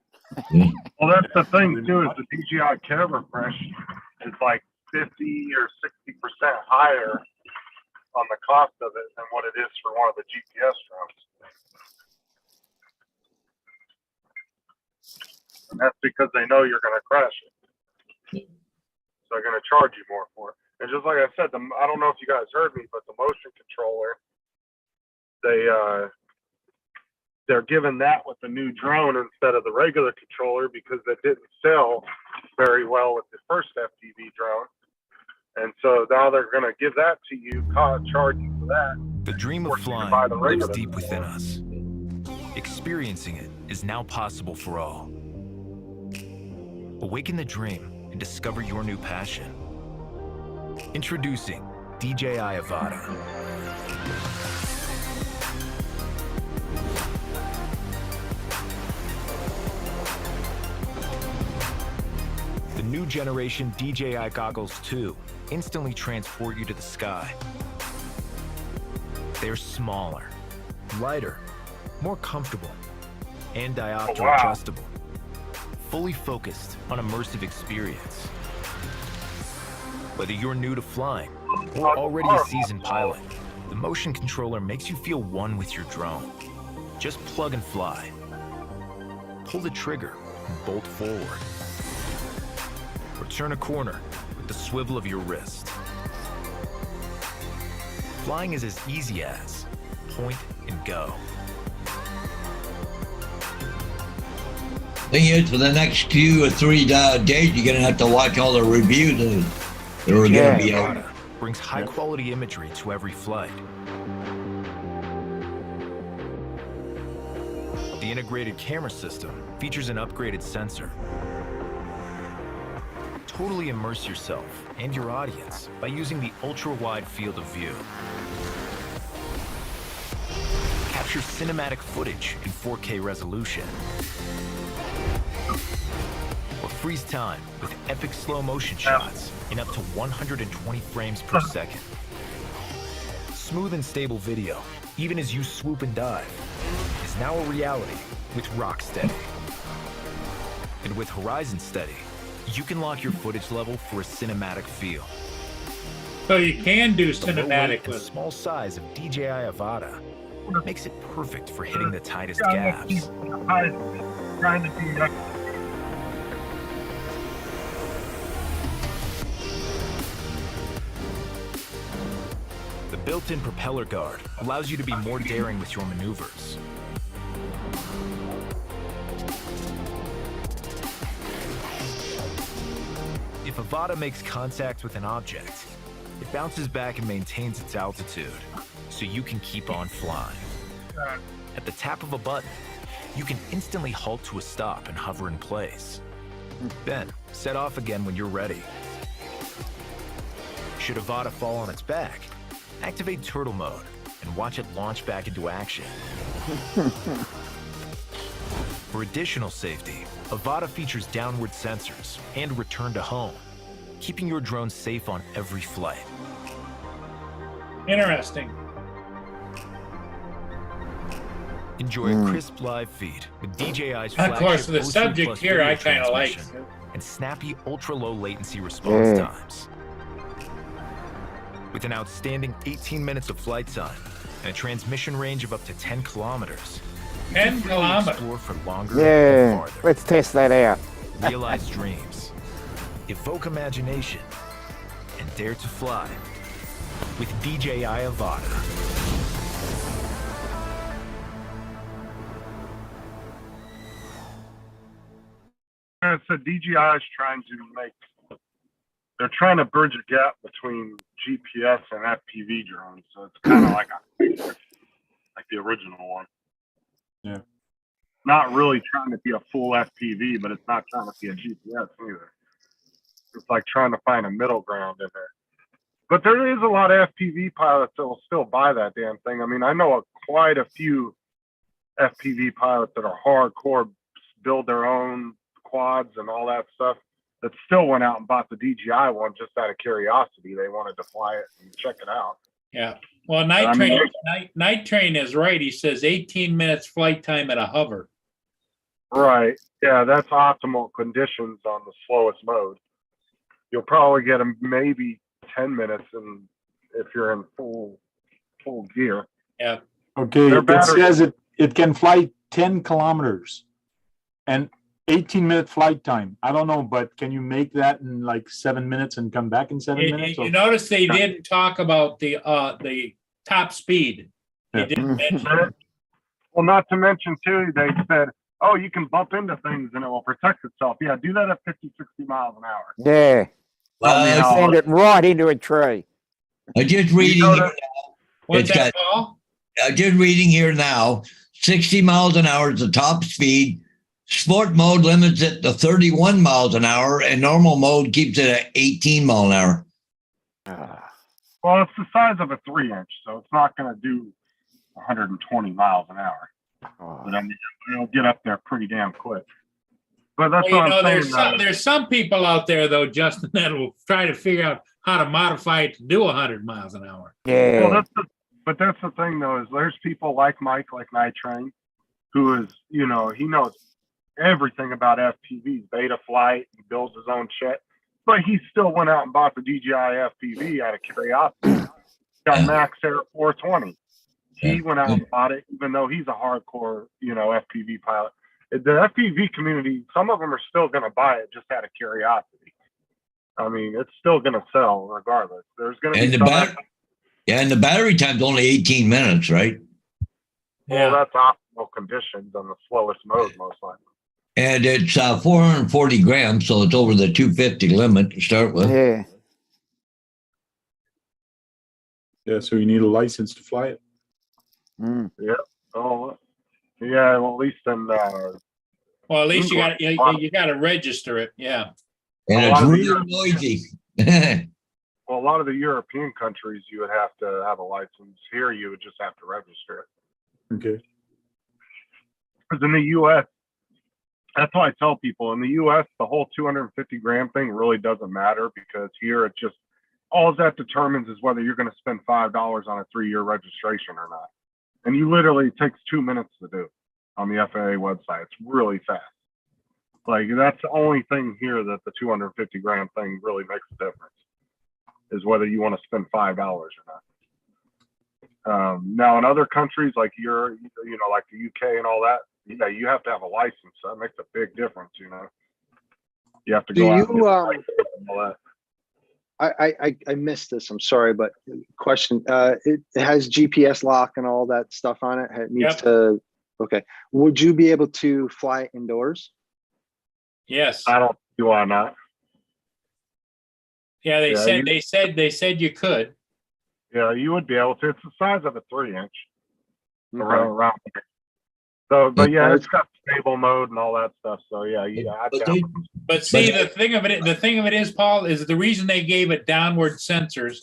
Well, that's the thing too, is the DJI Camera Fresh is like 50 or 60% higher on the cost of it than what it is for one of the GPS drones. And that's because they know you're going to crash it. So they're going to charge you more for it. And just like I said, I don't know if you guys heard me, but the motion controller, they're giving that with the new drone instead of the regular controller because that didn't sell very well with the first FPV drone. And so now they're going to give that to you, charge you for that. The dream of Or you can flying buy the lives regular deep within us. Experiencing it is now possible for all. Awaken the dream and discover your new passion. Introducing DJI Avata. The new generation DJI Goggles 2 instantly transport you to the sky. They're smaller, lighter, more comfortable, and diopter adjustable. Fully focused on immersive experience. Whether you're new to flying or already a seasoned pilot, the motion controller makes you feel one with your drone. Just plug and fly. Pull the trigger and bolt forward. Or turn a corner with the swivel of your wrist. Flying is as easy as point and go. Thing is, for the next 2 or 3 days, you're going to have to watch all the reviews that are going to be out. Avata brings high-quality imagery to every flight. The integrated camera system features an upgraded sensor. Totally immerse yourself and your audience by using the ultra-wide field of view. Capture cinematic footage in 4K resolution. Or freeze time with epic slow motion shots in up to 120 frames per second. Smooth and stable video, even as you swoop and dive, is now a reality with Rocksteady. And with Horizon Steady, you can lock your footage level for a cinematic feel. So you can do The low weight cinematic and with it. small size of DJI Avata makes it perfect for hitting the tightest gaps. Trying to do that. The built-in propeller guard allows you to be more daring with your maneuvers. If Avata makes contact with an object, it bounces back and maintains its altitude, so you can keep on flying. At the tap of a button, you can instantly halt to a stop and hover in place. Then, set off again when you're ready. Should Avata fall on its back, activate turtle mode and watch it launch back into action. For additional safety, Avata features downward sensors and return to home, keeping your drone safe on every flight. Interesting. Enjoy a crisp live feed with DJI's Of course, flagship the O3 subject Plus here video I kind of like. transmission and snappy ultra-low latency response Yeah. times. With an outstanding 18 minutes of flight time and a transmission range of up to 10 kilometers, you 10 can freely kilometers. explore for longer Yeah, and farther. let's test that out. Realize dreams, evoke imagination, and dare to fly with DJI Avata. So DJI is trying to they're trying to bridge a gap between GPS and FPV drones. So it's kind of like the original one. Yeah. Not really trying to be a full FPV, but it's not trying to be a GPS either. It's like trying to find a middle ground in there. But there is a lot of FPV pilots that will still buy that damn thing. I mean, I know quite a few FPV pilots that are hardcore, build their own quads and all that stuff, that still went out and bought the DJI one just out of curiosity. They wanted to fly it and check it out. Yeah. Well, Night Train is right. He says 18 minutes flight time at a hover. Right. Yeah, that's optimal conditions on the slowest mode. You'll probably get them maybe 10 minutes if you're in full gear. Yeah. Okay, Their it battery- says it can fly 10 kilometers and 18-minute flight time. I don't know, but can you make that in like 7 minutes and come back in 7 minutes? You notice they didn't talk about the top speed. They Yeah. didn't mention it. Well, not to mention too, they said, oh, you can bump into things and it will protect itself. Yeah, do that at 50, 60 miles an hour. Yeah, Well, send it right into a tree. I'm just reading know here that- now. What's It's that, Paul? I'm just reading here now. 60 miles an hour is the top speed. Sport mode limits it to 31 miles an hour, and normal mode keeps it at 18 mile an hour. Well, it's the size of a 3-inch, so it's not going to do 120 miles an hour. But I mean, it'll get up there pretty damn quick. But that's Well, what I'm there's saying. there's some people out there though, Justin, that will try to figure out how to modify it to do 100 miles an hour. Well, Yeah, but that's the thing though, is there's people like Mike, like Night Train, who is, he knows everything about FPVs, beta flight, he builds his own shit. But he still went out and bought the DJI FPV out of curiosity. Got Max Air 420. He went out and bought it, even though he's a hardcore, FPV pilot. The FPV community, some of them are still going to buy it just out of curiosity. I mean, it's still going to sell regardless. There's going to And be the some. and the battery time's only 18 minutes, right? Well, that's optimal conditions on the slowest mode, most likely. And it's 440 grams, so it's over the 250 limit to start with. yeah. Yeah, so you need a license to fly it. Mm. Oh, yeah. Well, at least in Well, at least you got to register it. Yeah. And A it's lot of the real noisy. well, a lot of the European countries, you would have to have a license. Here, you would just have to register it. Okay. Because in the U.S., that's why I tell people in the U.S., the whole 250 gram thing really doesn't matter, because here it just all that determines is whether you're going to spend $5 on a 3-year registration or not. And you literally, it takes 2 minutes to do on the FAA website. It's really fast. Like, that's the only thing here that the 250 gram thing really makes a difference, is whether you want to spend $5 or not. Now in other countries like like the UK and all that, you have to have a license. So that makes a big difference. You have to Do go out you, and get a license and all that. I missed this. I'm sorry, but question. It has GPS lock and all that stuff on it. It needs Yep. to. Okay. Would you be able to fly indoors? Yes. I don't see why not. Yeah, Yeah, they said you could. Yeah, you would be able to. It's the size of a 3-inch Okay. around here. So, but yeah, Well, it's got stable mode and all that stuff. So yeah, I'd But they- definitely. But see, But- the thing of it is, Paul, is the reason they gave it downward sensors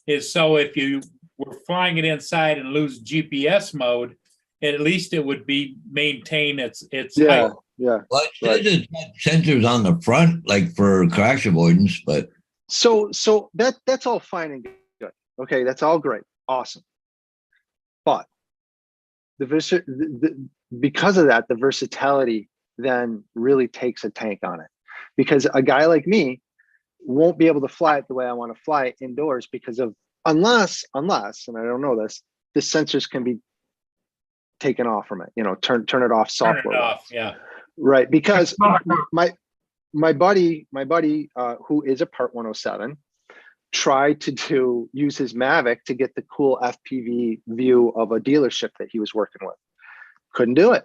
is so if you were flying it inside and lose GPS mode, at least it would be maintain its Yeah. height. Yeah. Well, it Right. says it's got sensors on the front, like for crash avoidance, but So that's all fine and good. Okay, that's all great, awesome. But because of that, the versatility then really takes a tank on it. Because a guy like me won't be able to fly it the way I want to fly it indoors because of unless, and I don't know this, the sensors can be taken off from it. You know, turn it off Turn software. it off. Yeah. Right, because my buddy who is a Part 107 tried to use his Mavic to get the cool FPV view of a dealership that he was working with. Couldn't do it.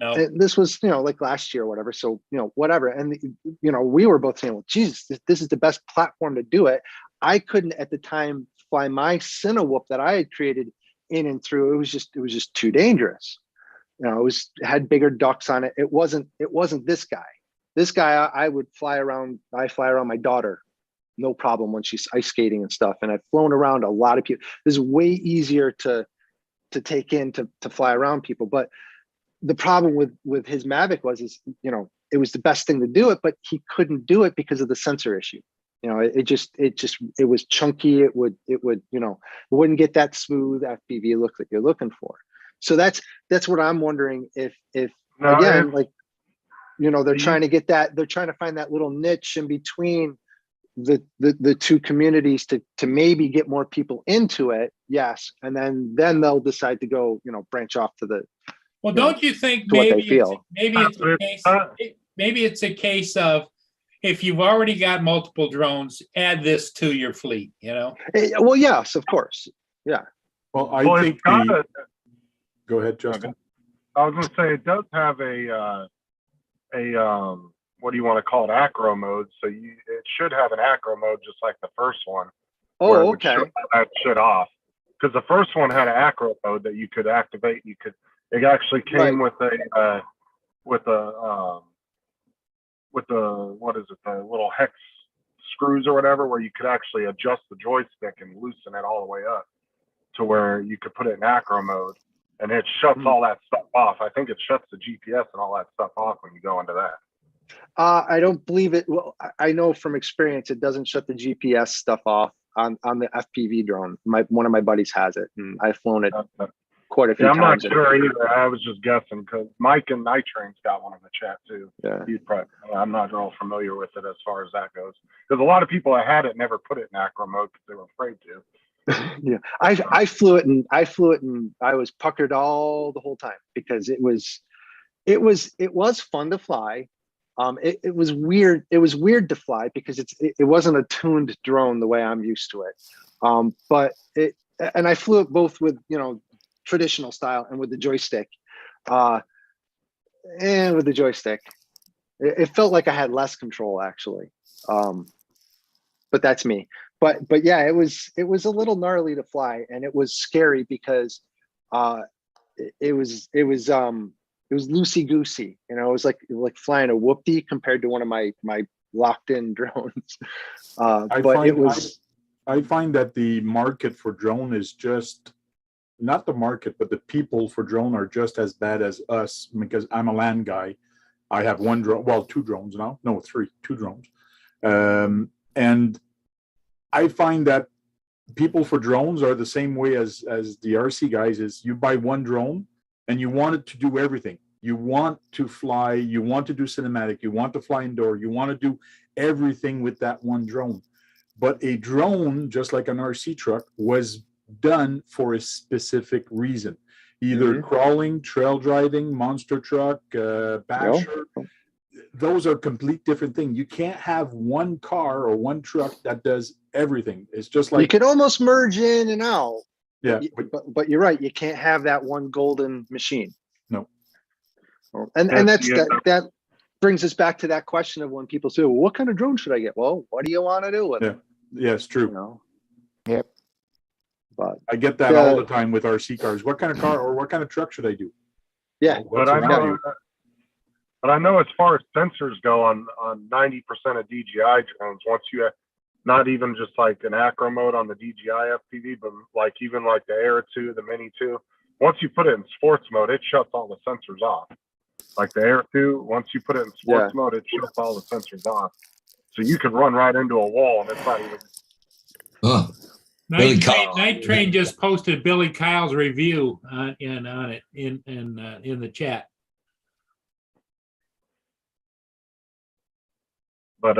No. And this was, like last year or whatever. So, whatever. And, we were both saying, well, Jesus, this is the best platform to do it. I couldn't at the time fly my Cinewhoop that I had created in and through. It was just too dangerous. It had bigger ducks on it. It wasn't this guy. This guy, I would fly around. I fly around my daughter, no problem when she's ice skating and stuff. And I've flown around a lot of people. This is way easier to take in to fly around people. But the problem with his Mavic was it was the best thing to do it, but he couldn't do it because of the sensor issue. It was chunky. It wouldn't get that smooth FPV look that you're looking for. So that's what I'm wondering if No, again, it's- like, they're trying to get that, they're trying to find that little niche in between the two communities to maybe get more people into it. Yes. And then they'll decide to go, branch off to the, Well, don't you think to what they maybe feel. maybe it's a case of if you've already got multiple drones, add this to your fleet, Well, yes, of course. Yeah. Well, I Well, think it's got go ahead, Justin. I was going to say it does have a what do you want to call it, acro mode. So it should have an acro mode just like the first one. where it Oh, would okay. shut that shit off. Because the first one had an acro mode that you could activate. It actually came with a what is it, the little hex screws or whatever, where you could actually adjust the joystick and loosen it all the way up to where you could put it in acro mode, and it shuts all that stuff off. I think it shuts the GPS and all that stuff off when you go into that. I don't believe it. Well, I know from experience, it doesn't shut the GPS stuff off on the FPV drone. One of my buddies has it, and I've flown it quite a few Yeah, I'm not times. sure either. I was just guessing because Mike and Night Train's got one in the chat too. Yeah. He's probably, I'm not real familiar with it as far as that goes. Because a lot of people that had it never put it in acro mode because they were afraid to. Yeah, I flew it and I was puckered the whole time because it was fun to fly. It was weird. It was weird to fly because it wasn't a tuned drone the way I'm used to it. And I flew it both with traditional style and with the joystick. And with the joystick, it felt like I had less control actually. But that's me. But yeah, it was a little gnarly to fly, and it was scary because it was loosey goosey. It was like flying a whoopty compared to one of my locked in drones. I find that the market for drone is just not the market, but the people for drone are just as bad as us, because I'm a land guy. I have one drone, well, two drones now. No, two drones. And I find that people for drones are the same way as the RC guys. Is you buy one drone and you want it to do everything. You want to fly, you want to do cinematic, you want to fly indoor, you want to do everything with that one drone. But a drone, just like an RC truck, was done for a specific reason. Either crawling, trail driving, monster truck, basher. those are complete different things. You can't have one car or one truck that does everything. It's just You like, could almost merge in and out. yeah, But you're right. You can't have that one golden machine. No. And That's- that brings us back to that question of when people say, well, what kind of drone should I get? Well, what do you want to do with it? yeah, it's You true. know? Yep. But I get that all the time with RC cars. What kind of car or what kind of truck should I do? yeah, What's But I around know, you? but I know as far as sensors go on 90% of DJI drones, once you have not even just like an acro mode on the DJI FPV, but like even like the Air 2, the Mini 2, once you put it in sports mode, it shuts all the sensors off. Like the Air 2, once you put it in sports mode, it shuts all the sensors off. So you could run right into a wall and it's not even. Huh. Billy Night Train just posted Billy Kyle's review in the chat. But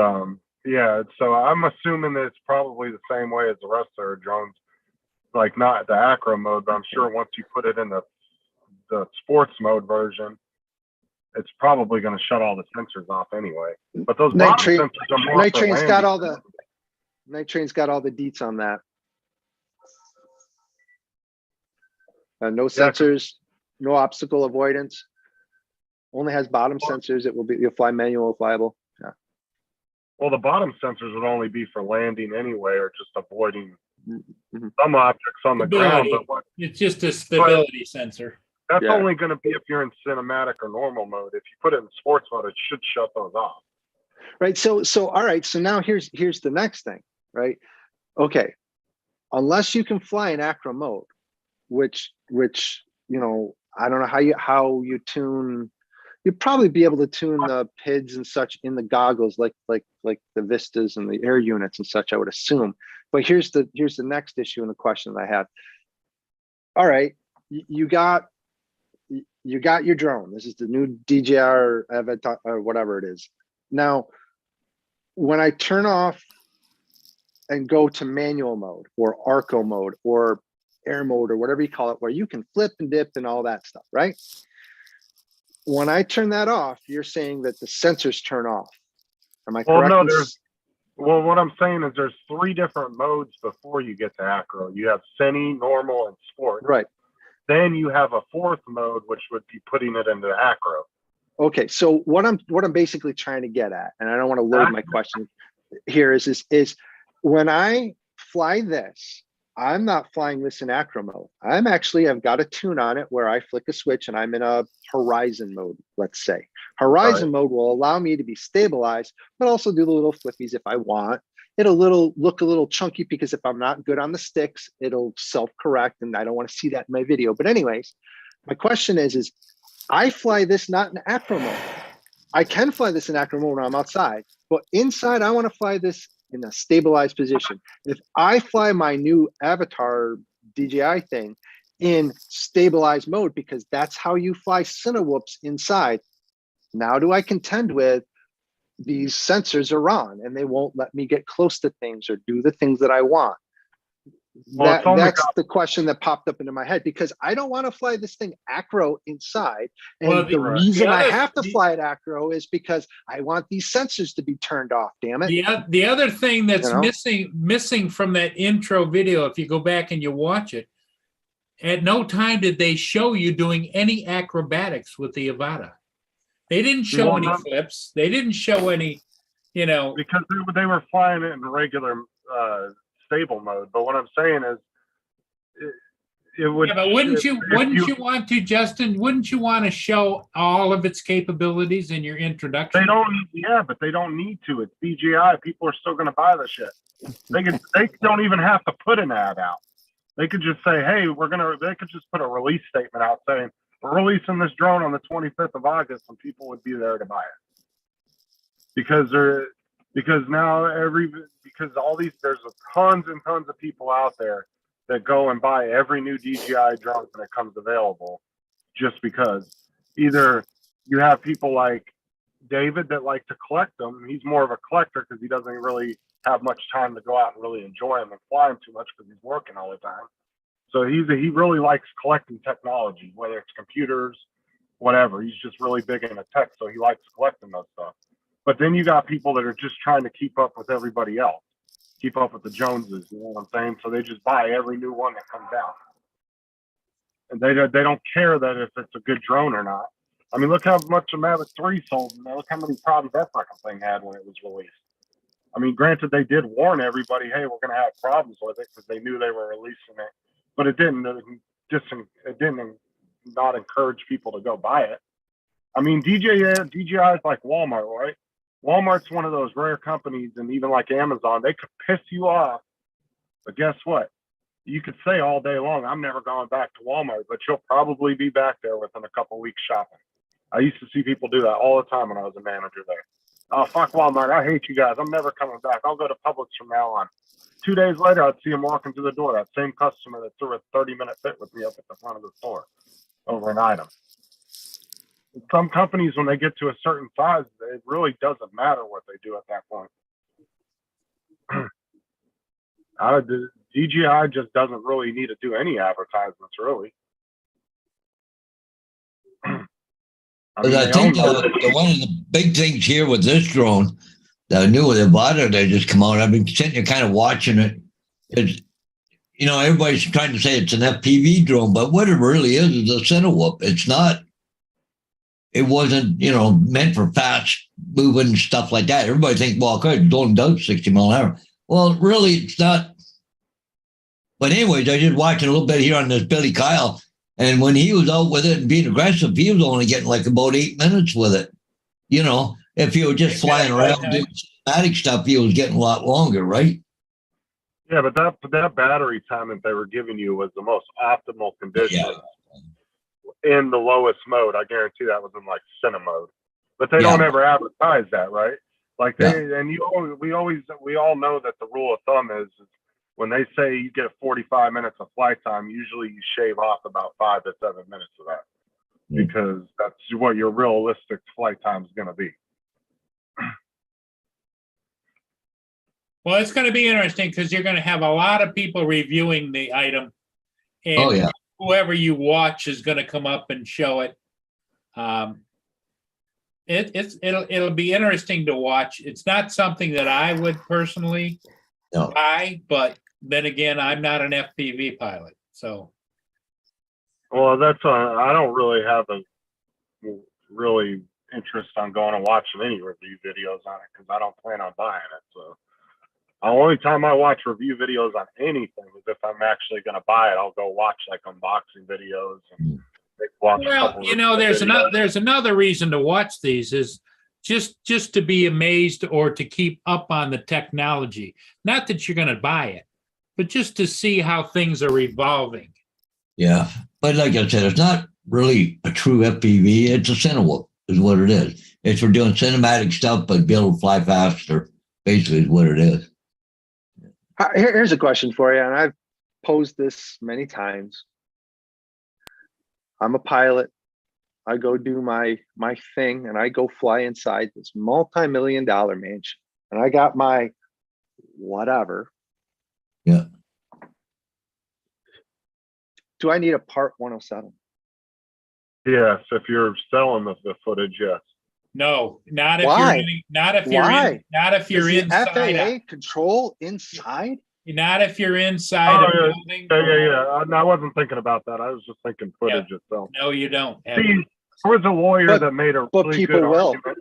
yeah, so I'm assuming that it's probably the same way as the rest of our drones, like not the acro mode, but I'm sure once you put it in the sports mode version, it's probably going to shut all the sensors off anyway. But those Night bottom Train- sensors are more Night for Train's landing. got all the Night Train's got all the deets on that. No sensors, no obstacle avoidance. Only has bottom sensors. You'll fly manual, flyable. Yeah. Well, the bottom sensors would only be for landing anyway, or just avoiding Mhm. some objects on the ground. Stability. But It's just a stability sensor. that's Yeah. only going to be if you're in cinematic or normal mode. If you put it in sports mode, it should shut those off. Right. So all right. So now here's the next thing, right? Okay. Unless you can fly in acro mode, which you know, I don't know how you tune. You'd probably be able to tune the PIDs and such in the goggles, like the Vistas and the air units and such, I would assume. But here's the next issue and the question that I have. All right, you got your drone. This is the new DJI Avatar or whatever it is. Now, when I turn off and go to manual mode or Arco mode or air mode or whatever you call it, where you can flip and dip and all that stuff, right? When I turn that off, you're saying that the sensors turn off. Am I Well, correct? no, in Well, what I'm saying is there's 3 different modes before you get to acro. You have cine, normal, and sport. Right. Then you have a 4th mode, which would be putting it into acro. Okay. So what I'm basically trying to get at, and I don't want to load my question here, is when I fly this, I'm not flying this in acro mode. I've got a tune on it where I flick a switch and I'm in a horizon mode, let's say. Horizon mode will allow me to be stabilized, but also do the little flippies if I want. It'll look a little chunky because if I'm not good on the sticks, it'll self-correct and I don't want to see that in my video. But anyways, my question is I fly this not in acro mode. I can fly this in acro mode when I'm outside, but inside I want to fly this in a stabilized position. If I fly my new Avatar DJI thing in stabilized mode, because that's how you fly Cinewhoops inside, now do I contend with these sensors are on and they won't let me get close to things or do the things that I want? Well, it's only That's got- the question that popped up into my head, because I don't want to fly this thing acro inside. And Well, the the reason I other- have to fly it acro is because I want these sensors to be turned off, damn it. The other thing that's You know? missing from that intro video, if you go back and you watch it, at no time did they show you doing any acrobatics with the Avata. They didn't show Well, any no. flips. They didn't show any, Because they were flying it in regular stable mode. But what I'm saying is, it would. Yeah, but wouldn't if you want to, Justin? Wouldn't you want to show all of its capabilities in your introduction? They don't. Yeah, but they don't need to. It's DJI. People are still going to buy the shit. They don't even have to put an ad out. They could just say, "Hey, They could just put a release statement out saying we're releasing this drone on the 25th of August, and people would be there to buy it." Because there's tons and tons of people out there that go and buy every new DJI drone when it comes available, just because either you have people like David that like to collect them. He's more of a collector because he doesn't really have much time to go out and really enjoy them and fly them too much because he's working all the time. So he really likes collecting technology, whether it's computers, whatever. He's just really big into tech, so he likes collecting those stuff. But then you got people that are just trying to keep up with everybody else, keep up with the Joneses. You know what I'm saying? So they just buy every new one that comes out, and they don't care that if it's a good drone or not. I mean, look how much a Mavic 3 sold, and look how many problems that fucking thing had when it was released. I mean, granted, they did warn everybody, hey, we're going to have problems with it because they knew they were releasing it, but it didn't not encourage people to go buy it. I mean, DJI is like Walmart, right? Walmart's one of those rare companies, and even like Amazon, they could piss you off, but guess what? You could say all day long, I'm never going back to Walmart, but you'll probably be back there within a couple weeks shopping. I used to see people do that all the time when I was a manager there. Oh, fuck Walmart. I hate you guys. I'm never coming back. I'll go to Publix from now on. 2 days later, I'd see him walking through the door. That same customer that threw a 30-minute fit with me up at the front of the store over an item. Some companies, when they get to a certain size, it really doesn't matter what they do at that point. DJI just doesn't really need to do any advertisements, really. I think one of the big things here with this drone, the new Avata that just come out, I've been sitting there kind of watching it. It's, you know, everybody's trying to say it's an FPV drone, but what it really is a Cinewhoop. It's not, it wasn't, you know, meant for fast moving stuff like that. Everybody thinks, well, okay, it only does 60 mile an hour. Well, really, it's not. But anyways, I just watched a little bit here on this Billy Kyle. And when he was out with it and being aggressive, he was only getting like about 8 minutes with it. You know, if he was just flying around doing cinematic stuff, he was getting a lot longer, right? Yeah, but that battery time that they were giving you was the most optimal condition in the lowest mode. I guarantee that was in like cine mode. But they don't ever advertise that, right? Like we all know that the rule of thumb is when they say you get 45 minutes of flight time, usually you shave off about 5 to 7 minutes of that because that's what your realistic flight time is going to be. Well, it's going to be interesting because you're going to have a lot of people reviewing the item, and whoever you watch is going to come up and show it. It'll be interesting to watch. It's not something that I would personally buy, but then again, I'm not an FPV pilot, so. Well, I don't really have a really interest on going and watching any review videos on it because I don't plan on buying it. So the only time I watch review videos on anything is if I'm actually going to buy it. I'll go watch like unboxing videos and watch. Well, you know, there's another reason to watch these is just to be amazed or to keep up on the technology. Not that you're going to buy it, but just to see how things are evolving. Yeah, but like I said, it's not really a true FPV. It's a Cinewhoop is what it is. It's for doing cinematic stuff, but be able to fly faster, basically is what it is. Here's a question for you, and I've posed this many times. I'm a pilot. I go do my thing, and I go fly inside this multi-million-dollar mansion, and I got my whatever. Yeah. Do I need a Part 107? Yes, if you're selling the footage, yes. No, not if Why? you're inside. FAA control inside? Not if you're inside a building. Yeah. I wasn't thinking about that. I was just thinking footage itself. No, you don't. See, there was a lawyer that made a really good argument.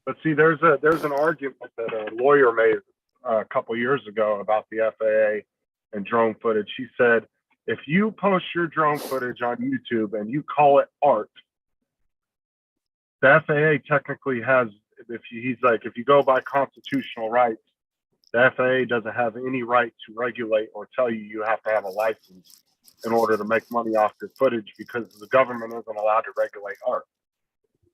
But see, there's an argument that a lawyer made a couple years ago about the FAA and drone footage. He said, if you post your drone footage on YouTube and you call it art, the FAA technically has, if you go by constitutional rights, the FAA doesn't have any right to regulate or tell you have to have a license in order to make money off your footage because the government isn't allowed to regulate art.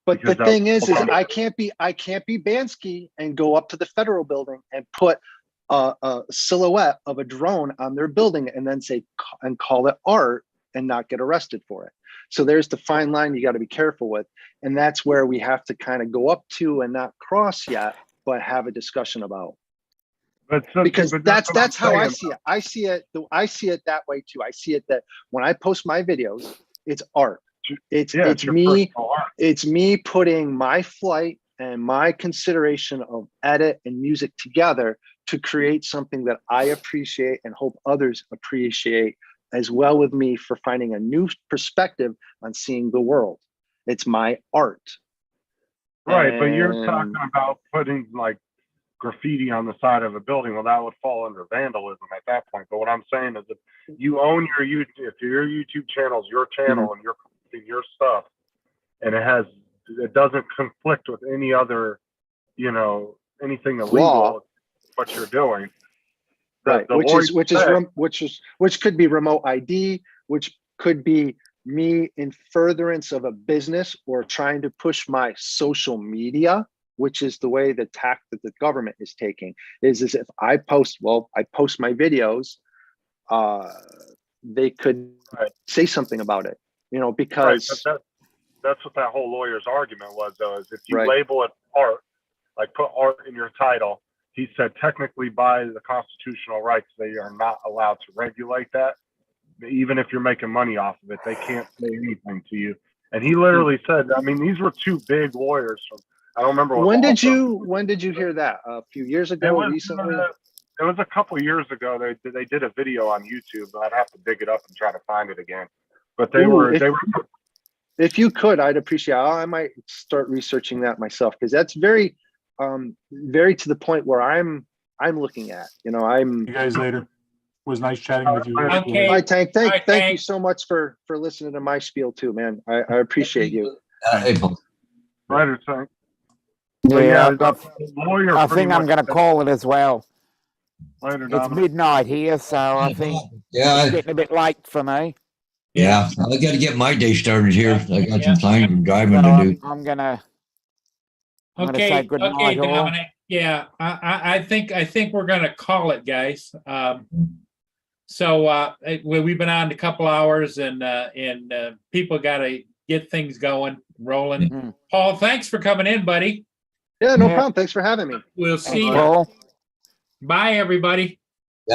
But the thing is I can't be Bansky and go up to the federal building and put a silhouette of a drone on their building and then call it art and not get arrested for it. So there's the fine line you got to be careful with. And that's where we have to kind of go up to and not cross yet, but have a discussion about. Because that's how I see it. I see it that way too. I see it that when I post my videos, it's art. It's Yeah, it's your me. personal art. It's me putting my flight and my consideration of edit and music together to create something that I appreciate and hope others appreciate as well with me for finding a new perspective on seeing the world. It's my art. Right, but you're And- talking about putting like graffiti on the side of a building. Well, that would fall under vandalism at that point. But what I'm saying is, if you own your YouTube, if your YouTube channel is your channel and you're posting your stuff, and it doesn't conflict with any other, anything illegal, Law. what you're doing. Right, The which could be remote ID, which could be me in furtherance of a business or trying to push my social media, which is the way the tack that the government is taking. Is if I post my videos, they could say something about it, because Right, but that's what that whole lawyer's argument was, though, is if you Right. label it art, like put art in your title, he said technically by the constitutional rights, they are not allowed to regulate that. Even if you're making money off of it, they can't say anything to you. And he literally said, I mean, these were two big lawyers from, I don't remember what when law did firm. you hear that? A few years It ago, was, recently? it was a couple of years ago. They did a video on YouTube, but I'd have to dig it up and try to find it again. But they Ooh, were if you could, I'd appreciate it. I might start researching that myself, because that's very to the point where I'm looking at. See you guys later. It was nice chatting with you. Okay. Hi, Tank. Hi, Thank Tank. you so much for listening to my spiel too, man. I appreciate you. Hey, Paul. right or something. But Yeah, the lawyer I pretty think I'm much going to said- call it as well. Later, It's Dominic. midnight here, so I think Yeah, it's getting a bit late for me. yeah. I got to get my day started here. I got Yeah. some time So driving to do. I'm going to say Okay, good okay, night, all. Dominic. Yeah, I think we're gonna call it, guys. So we've been on a couple hours, and people got to get things going, rolling. Mhm. Paul, thanks for coming in, buddy. Yeah, no Yeah. problem. Thanks for having me. We'll Thanks, see you. Paul. Bye, everybody.